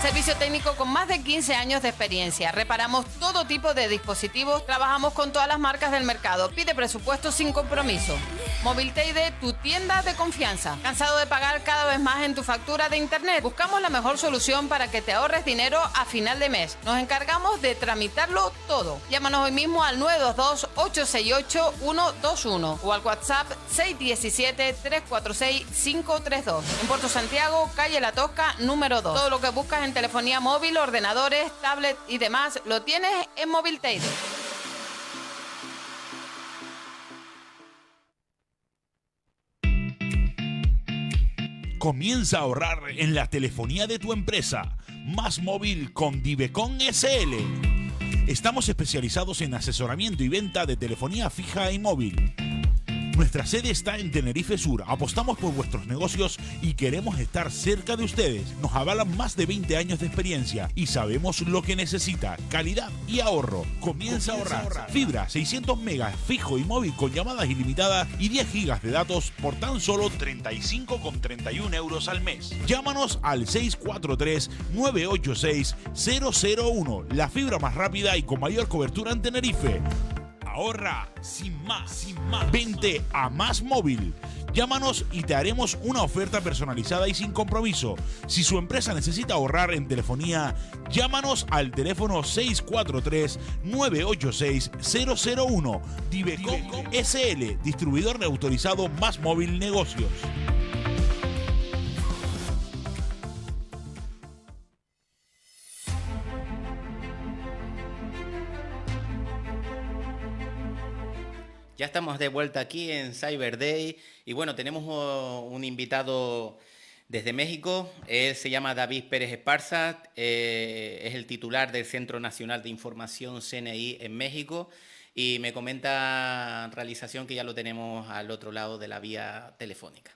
Servicio técnico con más de 15 años de experiencia. Reparamos todo tipo de dispositivos. Trabajamos con todas las marcas del mercado. Pide presupuesto sin compromiso. Móvil Teide, tu tienda de confianza. ¿Cansado de pagar cada vez más en tu factura de internet? Buscamos la mejor solución para que te ahorres dinero a final de mes. Nos encargamos de tramitarlo todo. Llámanos hoy mismo al 922-868-121 o al WhatsApp 617-346-532. En Puerto Santiago, calle La Tosca, número 2. Todo lo que buscas en telefonía móvil, ordenadores, tablet y demás lo tienes en Móvil Teide. Comienza a ahorrar en la telefonía de tu empresa. Más móvil con Divecon SL. Estamos especializados en asesoramiento y venta de telefonía fija y móvil. Nuestra sede está en Tenerife Sur. Apostamos por vuestros negocios y queremos estar cerca de ustedes. Nos avalan más de 20 años de experiencia y sabemos lo que necesita: calidad y ahorro. Comienza a ahorrar. Fibra 600 megas fijo y móvil con llamadas ilimitadas y 10 gigas de datos por tan solo 35,31 euros al mes. Llámanos al 643-986-001. La fibra más rápida y con mayor cobertura en Tenerife. Ahorra sin más. Vente a Más Móvil. Llámanos y te haremos una oferta personalizada y sin compromiso. Si su empresa necesita ahorrar en telefonía, llámanos al teléfono 643-986-001. Divecon SL, distribuidor autorizado Más Móvil Negocios. Ya estamos de vuelta aquí en Cyber Day y bueno, tenemos un invitado desde México. Él se llama David Pérez Esparza, es el titular del Centro Nacional de Información CNI en México y me comenta realización que ya lo tenemos al otro lado de la vía telefónica.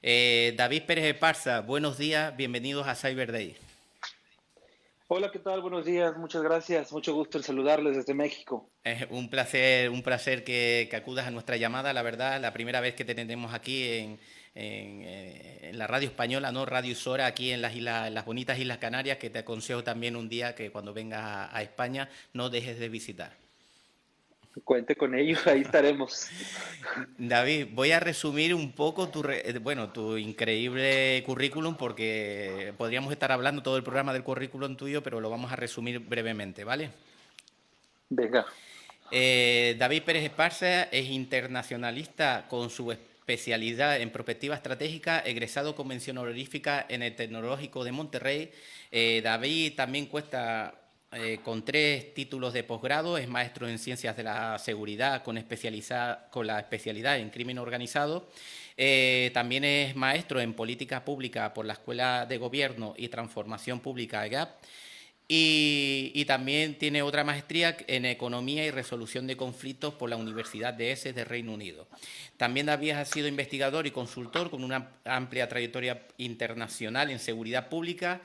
David Pérez Esparza, buenos días, bienvenidos a Cyber Day. Hola, ¿qué tal? Buenos días, muchas gracias, mucho gusto en saludarles desde México. Es un placer que acudas a nuestra llamada, la verdad, la primera vez que te tenemos aquí en la radio española, ¿no? Radio Sora, aquí en las bonitas Islas Canarias, que te aconsejo también un día que cuando vengas a España no dejes de visitar. Cuente con ello, ahí estaremos. David, voy a resumir un poco tu increíble currículum, porque podríamos estar hablando todo el programa del currículum tuyo, pero lo vamos a resumir brevemente, ¿vale? Venga. David Pérez Esparza es internacionalista con su especialidad en prospectiva estratégica, egresado con mención honorífica en el Tecnológico de Monterrey. David también cuenta con 3 títulos de posgrado, es maestro en Ciencias de la Seguridad con la especialidad en Crimen Organizado. También es maestro en Política Pública por la Escuela de Gobierno y Transformación Pública EGAP. Y también tiene otra maestría en Economía y Resolución de Conflictos por la Universidad de Essex de Reino Unido. También David ha sido investigador y consultor con una amplia trayectoria internacional en seguridad pública.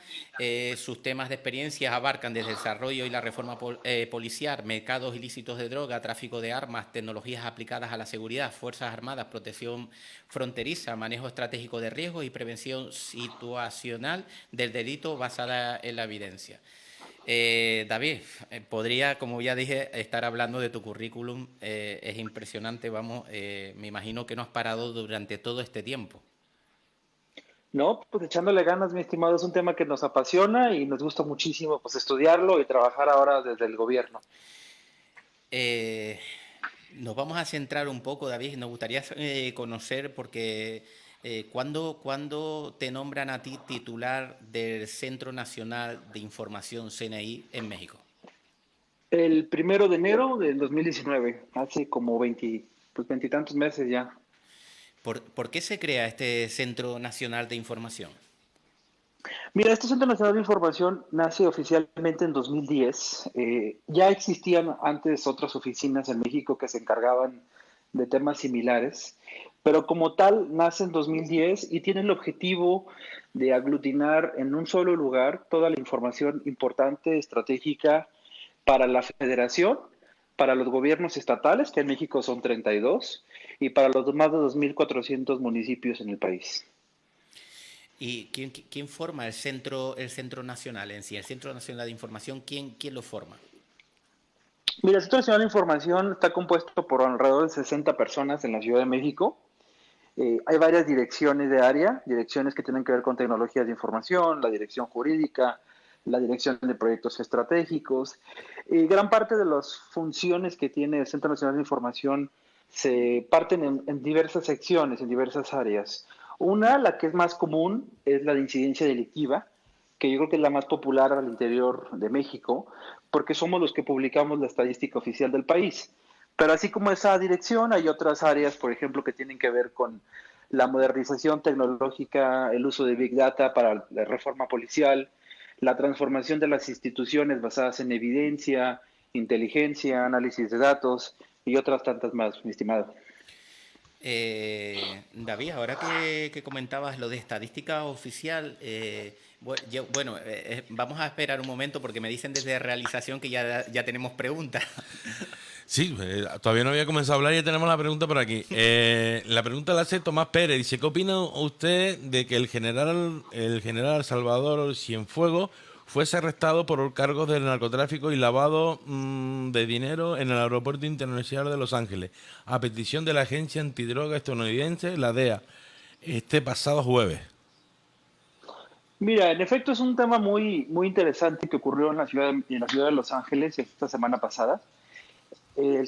Sus temas de experiencia abarcan desde el desarrollo y la reforma policial, mercados ilícitos de droga, tráfico de armas, tecnologías aplicadas a la seguridad, Fuerzas Armadas, protección fronteriza, manejo estratégico de riesgos y prevención situacional del delito basada en la evidencia. David, podría, como ya dije, estar hablando de tu currículum, es impresionante, me imagino que no has parado durante todo este tiempo. No, pues echándole ganas, mi estimado, es un tema que nos apasiona y nos gusta muchísimo pues estudiarlo y trabajar ahora desde el gobierno. Nos vamos a centrar un poco, David, nos gustaría conocer porque... ¿Cuándo te nombran a ti titular del Centro Nacional de Información CNI en México? El 1 de enero del 2019, hace como 20 y tantos meses ya. ¿Por qué se crea este Centro Nacional de Información? Mira, este Centro Nacional de Información nace oficialmente en 2010. Ya existían antes otras oficinas en México que se encargaban de temas similares, pero como tal nace en 2010 y tiene el objetivo de aglutinar en un solo lugar toda la información importante, estratégica para la Federación, para los gobiernos estatales, que en México son 32, y para los más de 2.400 municipios en el país. ¿Y quién forma el centro nacional en sí? El Centro Nacional de Información, ¿quién lo forma? Mira, el Centro Nacional de Información está compuesto por alrededor de 60 personas en la Ciudad de México. Hay varias direcciones de área, direcciones que tienen que ver con tecnologías de información, la dirección jurídica, la dirección de proyectos estratégicos. Gran parte de las funciones que tiene el Centro Nacional de Información se parten en diversas secciones, en diversas áreas. Una, la que es más común, es la de incidencia delictiva, que yo creo que es la más popular al interior de México, porque somos los que publicamos la estadística oficial del país. Pero así como esa dirección, hay otras áreas, por ejemplo, que tienen que ver con la modernización tecnológica, el uso de Big Data para la reforma policial, la transformación de las instituciones basadas en evidencia, inteligencia, análisis de datos y otras tantas más, mi estimado. David, ahora que comentabas lo de estadística oficial, vamos a esperar un momento porque me dicen desde realización que ya tenemos preguntas. Sí, todavía no había comenzado a hablar y ya tenemos la pregunta por aquí. La pregunta la hace Tomás Pérez. Dice, ¿qué opina usted de que el general Salvador Cienfuegos fuese arrestado por cargos de narcotráfico y lavado de dinero en el Aeropuerto Internacional de Los Ángeles, a petición de la agencia antidroga estadounidense, la DEA, este pasado jueves? Mira, en efecto es un tema muy, muy interesante que ocurrió en la ciudad de Los Ángeles esta semana pasada. El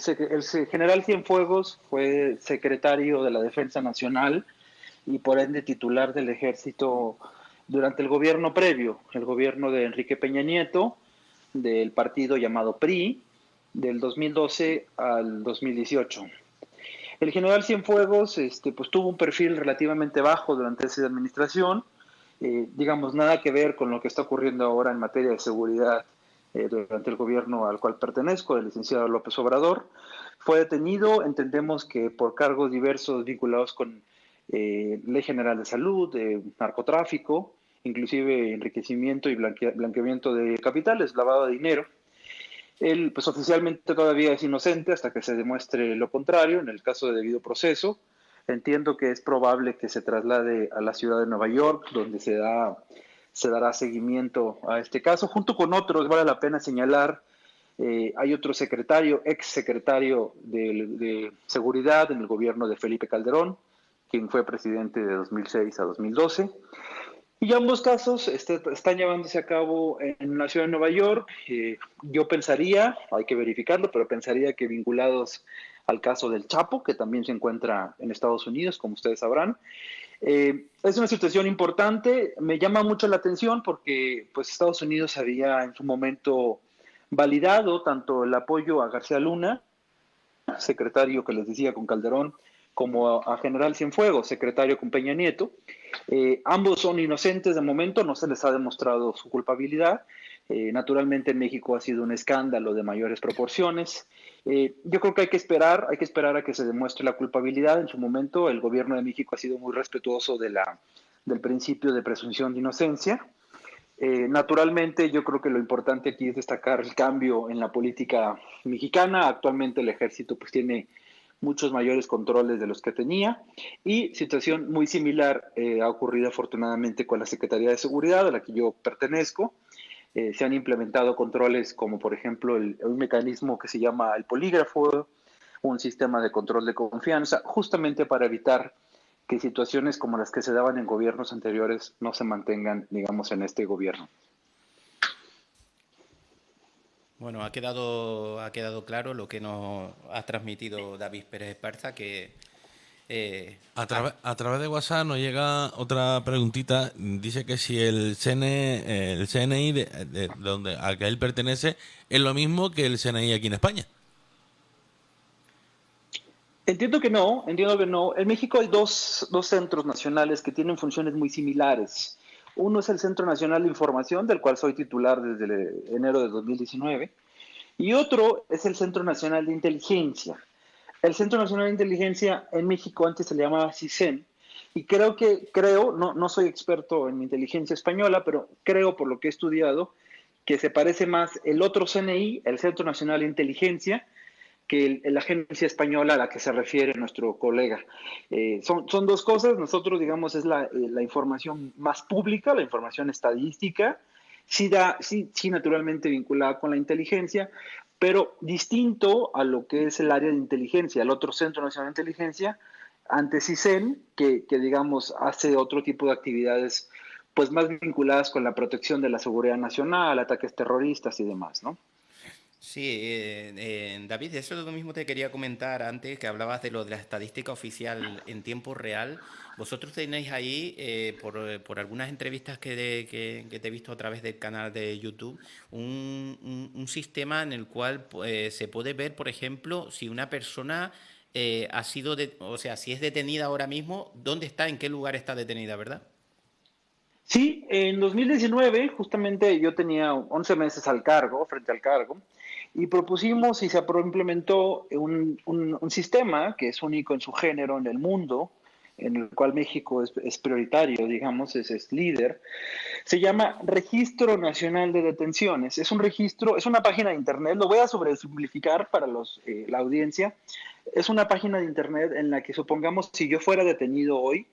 general Cienfuegos fue secretario de la Defensa Nacional y por ende titular del Ejército durante el gobierno previo, el gobierno de Enrique Peña Nieto, del partido llamado PRI, del 2012 al 2018. El general Cienfuegos pues, tuvo un perfil relativamente bajo durante esa administración, digamos, nada que ver con lo que está ocurriendo ahora en materia de seguridad durante el gobierno al cual pertenezco, el licenciado López Obrador. Fue detenido, entendemos que por cargos diversos vinculados con Ley General de Salud, narcotráfico, inclusive enriquecimiento y blanqueamiento de capitales, lavado de dinero. Él, pues oficialmente todavía es inocente hasta que se demuestre lo contrario, en el caso de debido proceso. Entiendo que es probable que se traslade a la ciudad de Nueva York, donde se dará seguimiento a este caso, junto con otros. Vale la pena señalar, hay otro ex secretario de Seguridad en el gobierno de Felipe Calderón, quien fue presidente de 2006 a 2012. Y ambos casos están llevándose a cabo en la ciudad de Nueva York. Yo pensaría, hay que verificarlo, pero pensaría que vinculados al caso del Chapo, que también se encuentra en Estados Unidos, como ustedes sabrán. Es una situación importante, me llama mucho la atención porque pues, Estados Unidos había en su momento validado tanto el apoyo a García Luna, secretario que les decía con Calderón, como a general Cienfuegos, secretario con Peña Nieto. Ambos son inocentes de momento, no se les ha demostrado su culpabilidad. Naturalmente en México ha sido un escándalo de mayores proporciones. Yo creo que hay que esperar a que se demuestre la culpabilidad. En su momento el gobierno de México ha sido muy respetuoso del principio de presunción de inocencia. Naturalmente yo creo que lo importante aquí es destacar el cambio en la política mexicana. Actualmente el ejército pues tiene muchos mayores controles de los que tenía, y situación muy similar ha ocurrido afortunadamente con la Secretaría de Seguridad, a la que yo pertenezco. Se han implementado controles como por ejemplo un mecanismo que se llama el polígrafo, un sistema de control de confianza, justamente para evitar que situaciones como las que se daban en gobiernos anteriores no se mantengan, digamos, en este gobierno. Bueno, ha quedado claro lo que nos ha transmitido David Pérez Esparza, que... A través de WhatsApp nos llega otra preguntita. Dice que si el CNI de donde al que él pertenece es lo mismo que el CNI aquí en España. Entiendo que no. En México hay dos centros nacionales que tienen funciones muy similares. Uno es el Centro Nacional de Información, del cual soy titular desde enero de 2019, y otro es el Centro Nacional de Inteligencia. El Centro Nacional de Inteligencia en México antes se le llamaba CISEN, y no soy experto en inteligencia española, pero creo por lo que he estudiado que se parece más el otro CNI, el Centro Nacional de Inteligencia, que la agencia española a la que se refiere nuestro colega. Son dos cosas. Nosotros, digamos, es la información más pública, la información estadística, sí naturalmente vinculada con la inteligencia, pero distinto a lo que es el área de inteligencia, el otro Centro Nacional de Inteligencia, antes CISEN, que digamos hace otro tipo de actividades pues más vinculadas con la protección de la seguridad nacional, ataques terroristas y demás, ¿no? Sí, David, eso es lo mismo te quería comentar antes, que hablabas de lo de la estadística oficial en tiempo real. Vosotros tenéis ahí, por algunas entrevistas que te he visto a través del canal de YouTube, un sistema en el cual se puede ver, por ejemplo, si una persona ha sido, si es detenida ahora mismo, ¿dónde está, en qué lugar está detenida, verdad? Sí, en 2019 justamente yo tenía 11 meses frente al cargo, y propusimos y se implementó un sistema que es único en su género en el mundo, en el cual México es prioritario, digamos, es líder. Se llama Registro Nacional de Detenciones. Es un registro, es una página de internet, lo voy a sobresimplificar para la audiencia. Es una página de internet en la que, supongamos, si yo fuera detenido hoy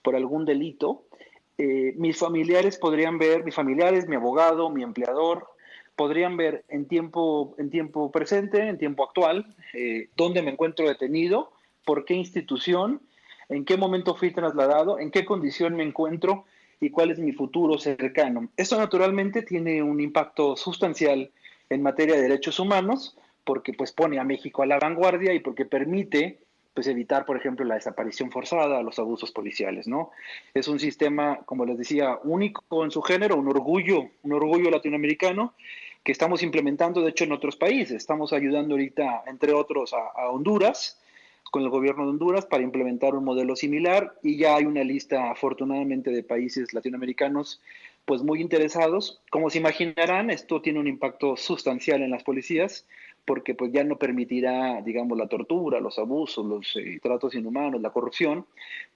por algún delito, mis familiares podrían ver, mi abogado, mi empleador, podrían ver en tiempo presente, en tiempo actual, dónde me encuentro detenido, por qué institución, en qué momento fui trasladado, en qué condición me encuentro y cuál es mi futuro cercano. Esto naturalmente tiene un impacto sustancial en materia de derechos humanos, porque pues pone a México a la vanguardia y porque permite pues evitar, por ejemplo, la desaparición forzada, los abusos policiales, ¿no? Es un sistema, como les decía, único en su género, un orgullo latinoamericano que estamos implementando, de hecho, en otros países. Estamos ayudando ahorita, entre otros, a Honduras, con el gobierno de Honduras, para implementar un modelo similar, y ya hay una lista, afortunadamente, de países latinoamericanos pues muy interesados. Como se imaginarán, esto tiene un impacto sustancial en las policías, porque pues ya no permitirá, digamos, la tortura, los abusos, los tratos inhumanos, la corrupción,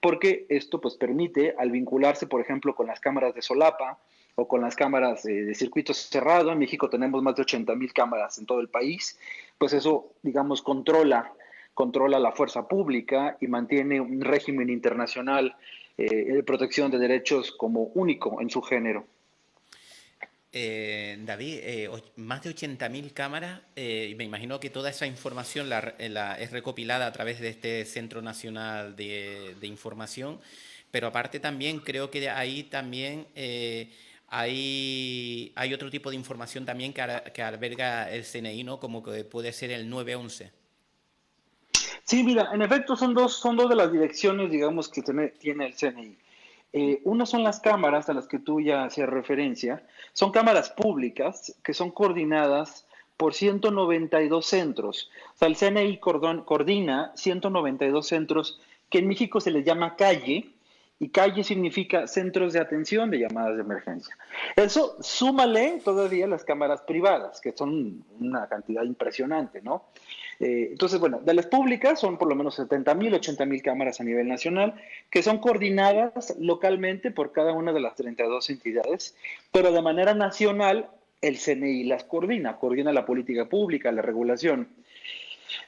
porque esto pues permite, al vincularse, por ejemplo, con las cámaras de solapa o con las cámaras de circuito cerrado, en México tenemos más de 80,000 cámaras en todo el país, pues eso, digamos, controla la fuerza pública y mantiene un régimen internacional de protección de derechos como único en su género. David, más de 80.000 cámaras, y me imagino que toda esa información es recopilada a través de este Centro Nacional de Información, pero aparte también creo que ahí también hay otro tipo de información también que alberga el CNI, ¿no? Como que puede ser el 911. Sí, mira, en efecto son dos de las direcciones, digamos, que tiene el CNI. Una son las cámaras a las que tú ya hacías referencia. Son cámaras públicas que son coordinadas por 192 centros. O sea, el CNI coordina 192 centros que en México se les llama calle, y calle significa centros de atención de llamadas de emergencia. Eso, súmale todavía las cámaras privadas, que son una cantidad impresionante, ¿no? Entonces, bueno, de las públicas son por lo menos 70,000, 80,000 cámaras a nivel nacional, que son coordinadas localmente por cada una de las 32 entidades, pero de manera nacional el CNI las coordina la política pública, la regulación.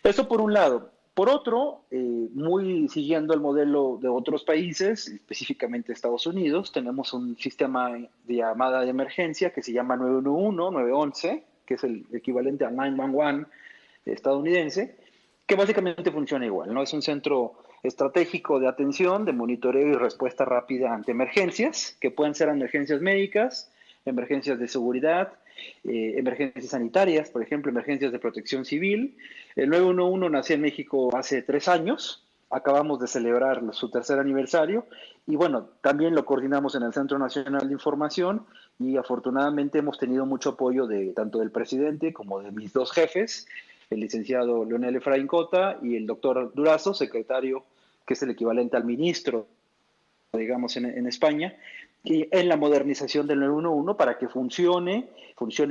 Eso por un lado. Por otro, muy siguiendo el modelo de otros países, específicamente Estados Unidos, tenemos un sistema de llamada de emergencia que se llama 911, 911, que es el equivalente a 911 estadounidense, que básicamente funciona igual, ¿no? Es un centro estratégico de atención, de monitoreo y respuesta rápida ante emergencias, que pueden ser emergencias médicas, emergencias de seguridad, emergencias sanitarias, por ejemplo, emergencias de protección civil. El 911 nació en México hace 3 años, acabamos de celebrar su 3er aniversario, y bueno, también lo coordinamos en el Centro Nacional de Información, y afortunadamente hemos tenido mucho apoyo tanto del presidente como de mis 2 jefes, el licenciado Leonel Efraín Cota y el doctor Durazo, secretario, que es el equivalente al ministro, digamos, en España, y en la modernización del 911 para que funcione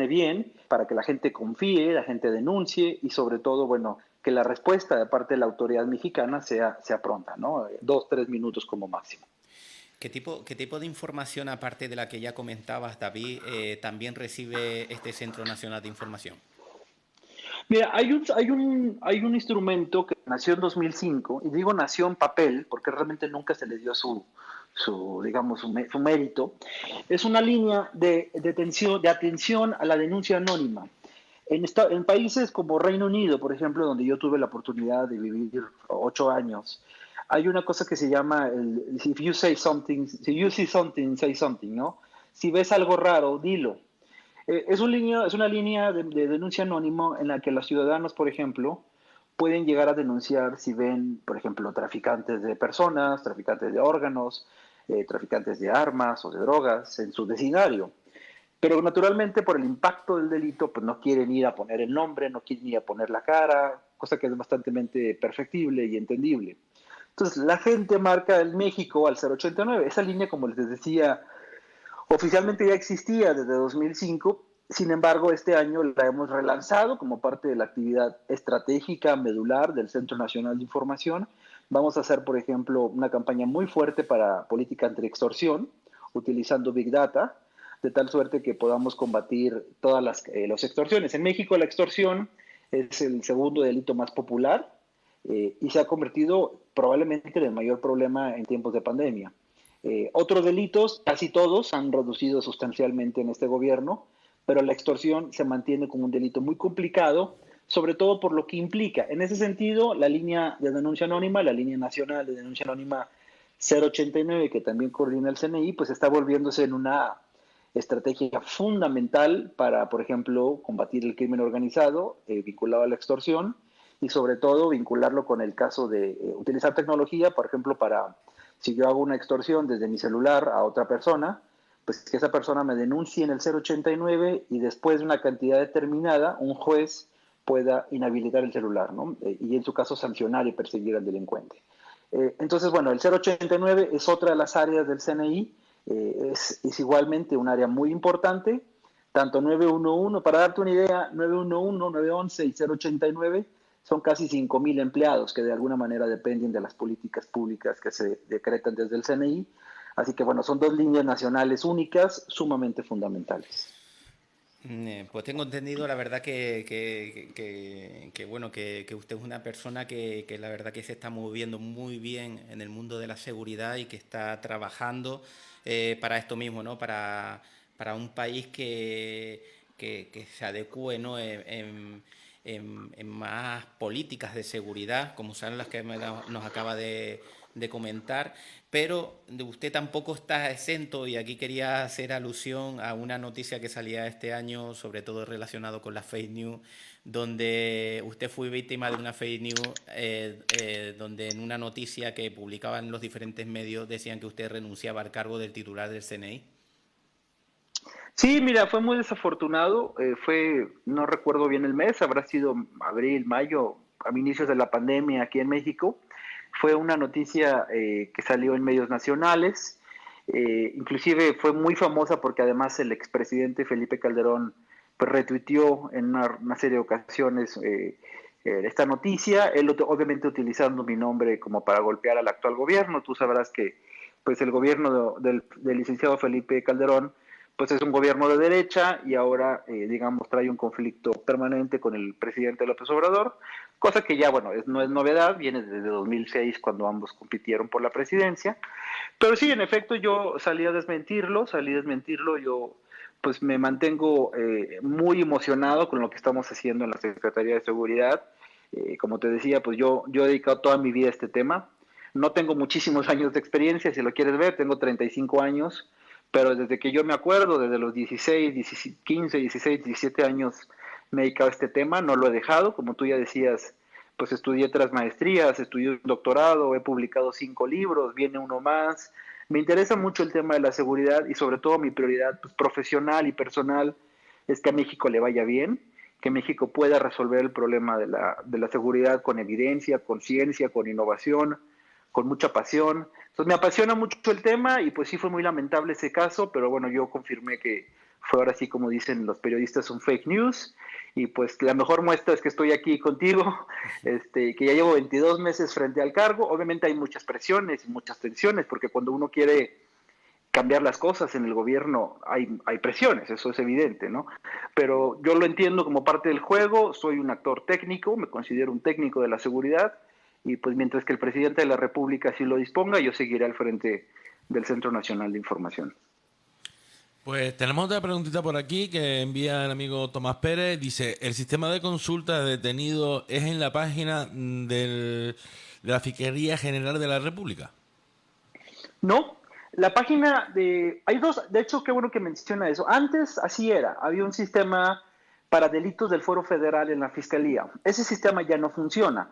bien, para que la gente confíe, la gente denuncie y sobre todo, bueno, que la respuesta de parte de la autoridad mexicana sea pronta, ¿no? 2-3 minutos como máximo. ¿Qué tipo de información, aparte de la que ya comentabas, David, también recibe este Centro Nacional de Información? Mira, hay un instrumento que nació en 2005, y digo nació en papel, porque realmente nunca se le dio su mérito. Es una línea de atención a la denuncia anónima. En países como Reino Unido, por ejemplo, donde yo tuve la oportunidad de vivir 8 años, hay una cosa que se llama if you see something, say something, ¿no? Si ves algo raro, dilo. Es una línea de denuncia anónimo en la que los ciudadanos, por ejemplo, pueden llegar a denunciar si ven, por ejemplo, traficantes de personas, traficantes de órganos, traficantes de armas o de drogas en su vecindario. Pero naturalmente por el impacto del delito, pues no quieren ir a poner el nombre, no quieren ir a poner la cara, cosa que es bastante perfectible y entendible. Entonces la gente marca en México al 089. Esa línea, como les decía, oficialmente ya existía desde 2005, sin embargo este año la hemos relanzado como parte de la actividad estratégica medular del Centro Nacional de Información. Vamos a hacer, por ejemplo, una campaña muy fuerte para política antiextorsión, utilizando Big Data, de tal suerte que podamos combatir todas las extorsiones. En México la extorsión es el segundo delito más popular y se ha convertido probablemente en el mayor problema en tiempos de pandemia. Otros delitos, casi todos, han reducido sustancialmente en este gobierno, pero la extorsión se mantiene como un delito muy complicado, sobre todo por lo que implica. En ese sentido, la línea de denuncia anónima, la línea nacional de denuncia anónima 089, que también coordina el CNI, pues está volviéndose en una estrategia fundamental para, por ejemplo, combatir el crimen organizado vinculado a la extorsión y sobre todo vincularlo con el caso de utilizar tecnología, por ejemplo, para si yo hago una extorsión desde mi celular a otra persona, pues que esa persona me denuncie en el 089 y después de una cantidad determinada, un juez pueda inhabilitar el celular, ¿no? Y en su caso sancionar y perseguir al delincuente. Entonces, bueno, el 089 es otra de las áreas del CNI, es igualmente un área muy importante, tanto 911, para darte una idea, 911, 911 y 089 son casi 5,000 empleados que de alguna manera dependen de las políticas públicas que se decretan desde el CNI. Así que bueno, son dos líneas nacionales únicas, sumamente fundamentales. Pues tengo entendido, la verdad, que usted es una persona que la verdad que se está moviendo muy bien en el mundo de la seguridad y que está trabajando para esto mismo, ¿no? Para un país que se adecue, ¿no? en más políticas de seguridad, como son las que nos acaba de comentar, pero usted tampoco está exento, y aquí quería hacer alusión a una noticia que salía este año, sobre todo relacionado con las fake news, donde usted fue víctima de una fake news, donde en una noticia que publicaban los diferentes medios decían que usted renunciaba al cargo del titular del CNI. Sí, mira, fue muy desafortunado, no recuerdo bien el mes, habrá sido abril, mayo, a inicios de la pandemia aquí en México. Fue una noticia que salió en medios nacionales, inclusive fue muy famosa porque además el expresidente Felipe Calderón pues, retuiteó en una serie de ocasiones esta noticia, él obviamente utilizando mi nombre como para golpear al actual gobierno. Tú sabrás que pues, el gobierno del licenciado Felipe Calderón pues es un gobierno de derecha y ahora, digamos, trae un conflicto permanente con el presidente López Obrador, cosa que ya, bueno, no es novedad, viene desde 2006 cuando ambos compitieron por la presidencia, pero sí, en efecto, yo salí a desmentirlo, yo pues me mantengo muy emocionado con lo que estamos haciendo en la Secretaría de Seguridad. Como te decía, pues yo he dedicado toda mi vida a este tema, no tengo muchísimos años de experiencia, si lo quieres ver, tengo 35 años, pero desde que yo me acuerdo, desde los 15, 16, 17 años me he dedicado a este tema, no lo he dejado, como tú ya decías, pues estudié 3 maestrías, estudié un doctorado, he publicado 5 libros, viene uno más. Me interesa mucho el tema de la seguridad y sobre todo mi prioridad pues, profesional y personal es que a México le vaya bien, que México pueda resolver el problema de la seguridad con evidencia, con ciencia, con innovación, con mucha pasión. Entonces me apasiona mucho el tema y pues sí fue muy lamentable ese caso, pero bueno, yo confirmé que fue ahora sí, como dicen los periodistas, un fake news. Y pues la mejor muestra es que estoy aquí contigo, que ya llevo 22 meses frente al cargo. Obviamente hay muchas presiones y muchas tensiones, porque cuando uno quiere cambiar las cosas en el gobierno hay presiones, eso es evidente, ¿no? Pero yo lo entiendo como parte del juego, soy un actor técnico, me considero un técnico de la seguridad, y pues mientras que el presidente de la República así lo disponga, yo seguiré al frente del Centro Nacional de Información. Pues tenemos otra preguntita por aquí que envía el amigo Tomás Pérez. Dice, ¿el sistema de consulta de detenidos es en la página de la Fiscalía General de la República? No, la página hay dos, de hecho, qué bueno que menciona eso. Antes así era, había un sistema para delitos del Fuero Federal en la Fiscalía. Ese sistema ya no funciona,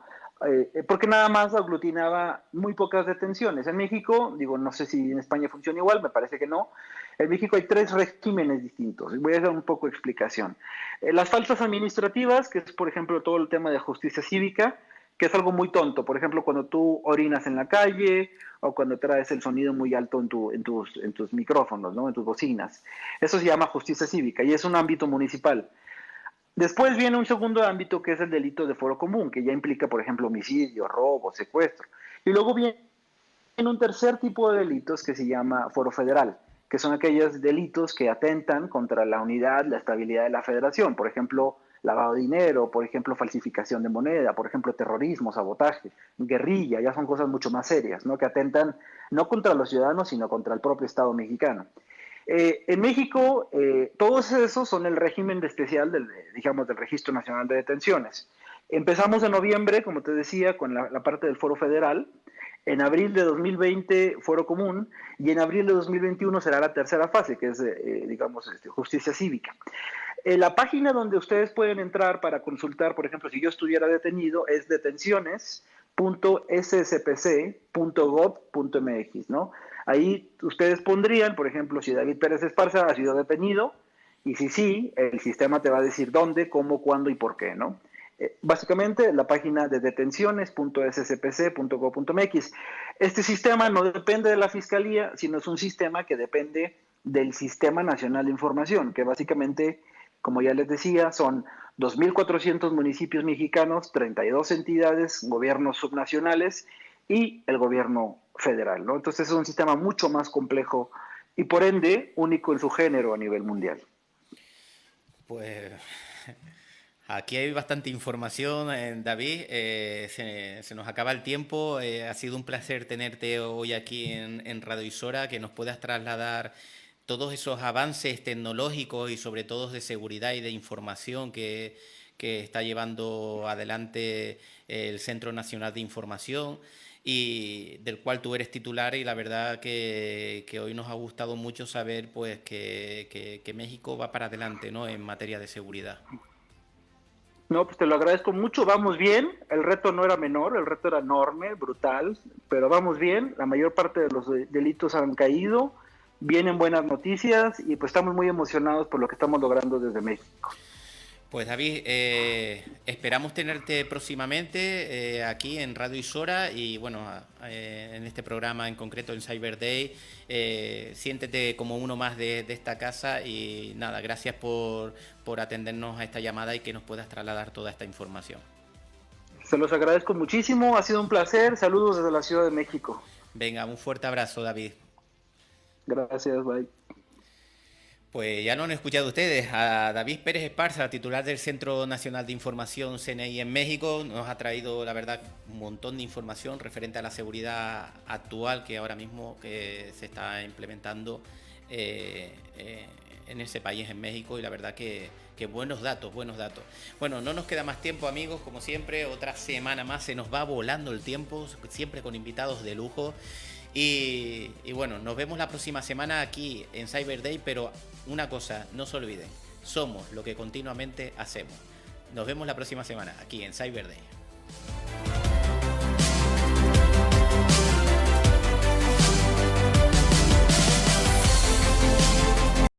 porque nada más aglutinaba muy pocas detenciones. En México, digo, no sé si en España funciona igual, me parece que no. En México hay 3 regímenes distintos. Voy a dar un poco de explicación. Las faltas administrativas, que es, por ejemplo, todo el tema de justicia cívica, que es algo muy tonto. Por ejemplo, cuando tú orinas en la calle o cuando traes el sonido muy alto en tus micrófonos, ¿no? En tus bocinas. Eso se llama justicia cívica y es un ámbito municipal. Después viene un segundo ámbito que es el delito de fuero común, que ya implica, por ejemplo, homicidio, robo, secuestro. Y luego viene un tercer tipo de delitos que se llama fuero federal, que son aquellos delitos que atentan contra la unidad, la estabilidad de la federación. Por ejemplo, lavado de dinero, por ejemplo, falsificación de moneda, por ejemplo, terrorismo, sabotaje, guerrilla, ya son cosas mucho más serias, ¿no? Que atentan no contra los ciudadanos, sino contra el propio Estado mexicano. En México, todos esos son el régimen especial del Registro Nacional de Detenciones. Empezamos en noviembre, como te decía, con la parte del Fuero Federal. En abril de 2020, Fuero Común, y en abril de 2021 será la tercera fase, que es, justicia cívica. La página donde ustedes pueden entrar para consultar, por ejemplo, si yo estuviera detenido, es detenciones.sspc.gov.mx, ¿no? Ahí ustedes pondrían, por ejemplo, si David Pérez Esparza ha sido detenido, y si sí, el sistema te va a decir dónde, cómo, cuándo y por qué, ¿no? Básicamente, la página de detenciones.sspc.gov.mx. Este sistema no depende de la Fiscalía, sino es un sistema que depende del Sistema Nacional de Información, que básicamente, como ya les decía, son 2.400 municipios mexicanos, 32 entidades, gobiernos subnacionales y el gobierno federal, ¿no? Entonces es un sistema mucho más complejo y por ende único en su género a nivel mundial. Pues aquí hay bastante información, David. Se nos acaba el tiempo. Ha sido un placer tenerte hoy aquí en Radio Isora, que nos puedas trasladar todos esos avances tecnológicos y sobre todo de seguridad y de información que está llevando adelante el Centro Nacional de Información y del cual tú eres titular, y la verdad que hoy nos ha gustado mucho saber pues que México va para adelante, ¿no?, en materia de seguridad. No, pues te lo agradezco mucho, vamos bien, el reto no era menor, el reto era enorme, brutal, pero vamos bien, la mayor parte de los delitos han caído, vienen buenas noticias y pues estamos muy emocionados por lo que estamos logrando desde México. Pues David, esperamos tenerte próximamente aquí en Radio Isora y bueno, en este programa en concreto en Cyber Day. Siéntete como uno más de esta casa y nada, gracias por atendernos a esta llamada y que nos puedas trasladar toda esta información. Se los agradezco muchísimo, ha sido un placer, saludos desde la Ciudad de México. Venga, un fuerte abrazo, David. Gracias, bye. Pues ya lo han escuchado ustedes, a David Pérez Esparza, titular del Centro Nacional de Información CNI en México. Nos ha traído, la verdad, un montón de información referente a la seguridad actual que ahora mismo se está implementando en ese país, en México, y la verdad que buenos datos. Bueno, no nos queda más tiempo, amigos, como siempre, otra semana más, se nos va volando el tiempo, siempre con invitados de lujo. Y bueno, nos vemos la próxima semana aquí en Cyber Day, pero una cosa, no se olviden, somos lo que continuamente hacemos. Nos vemos la próxima semana aquí en Cyber Day.